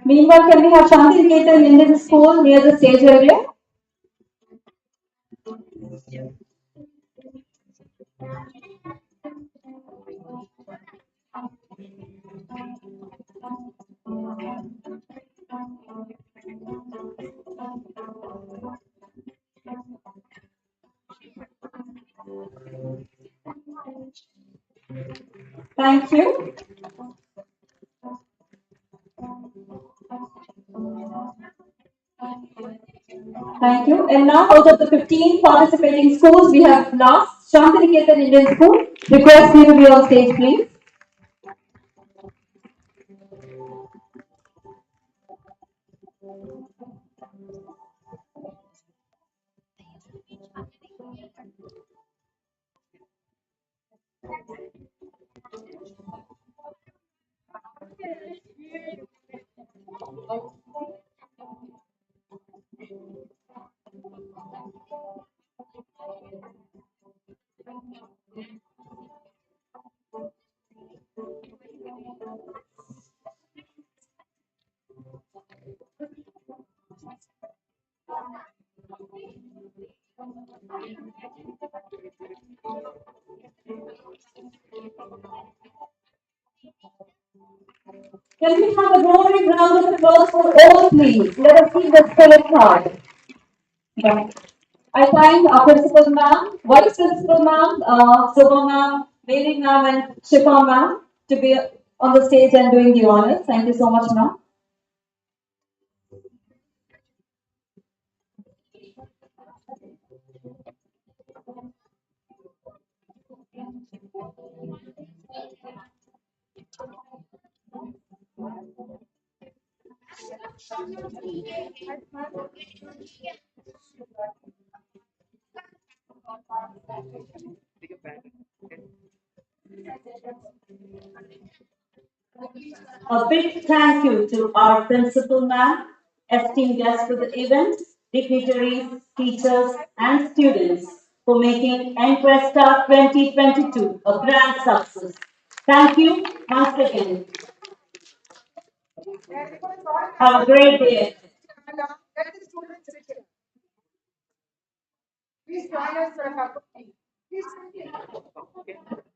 Meanwhile, can we have Shanti Indian School near the stage area? Thank you. Thank you. And now, out of the 15 participating schools, we have last Shanti Indian School. Request you to be on stage, please. Can we have a roaring round of applause for all, please? Let us see the spirit card. Yeah. I thank our principal ma'am, vice principal ma'am, Subha ma'am, Mary ma'am, and Shifa ma'am to be on the stage and doing the honors. Thank you so much, ma'am. A big thank you to our principal ma'am, esteemed guests for the event, dignitaries, teachers, and students for making Encuesta 2022 a grand success. Thank you once again. Have a great day. Let the students sit here. Please join us for a cup of tea. Please sit here.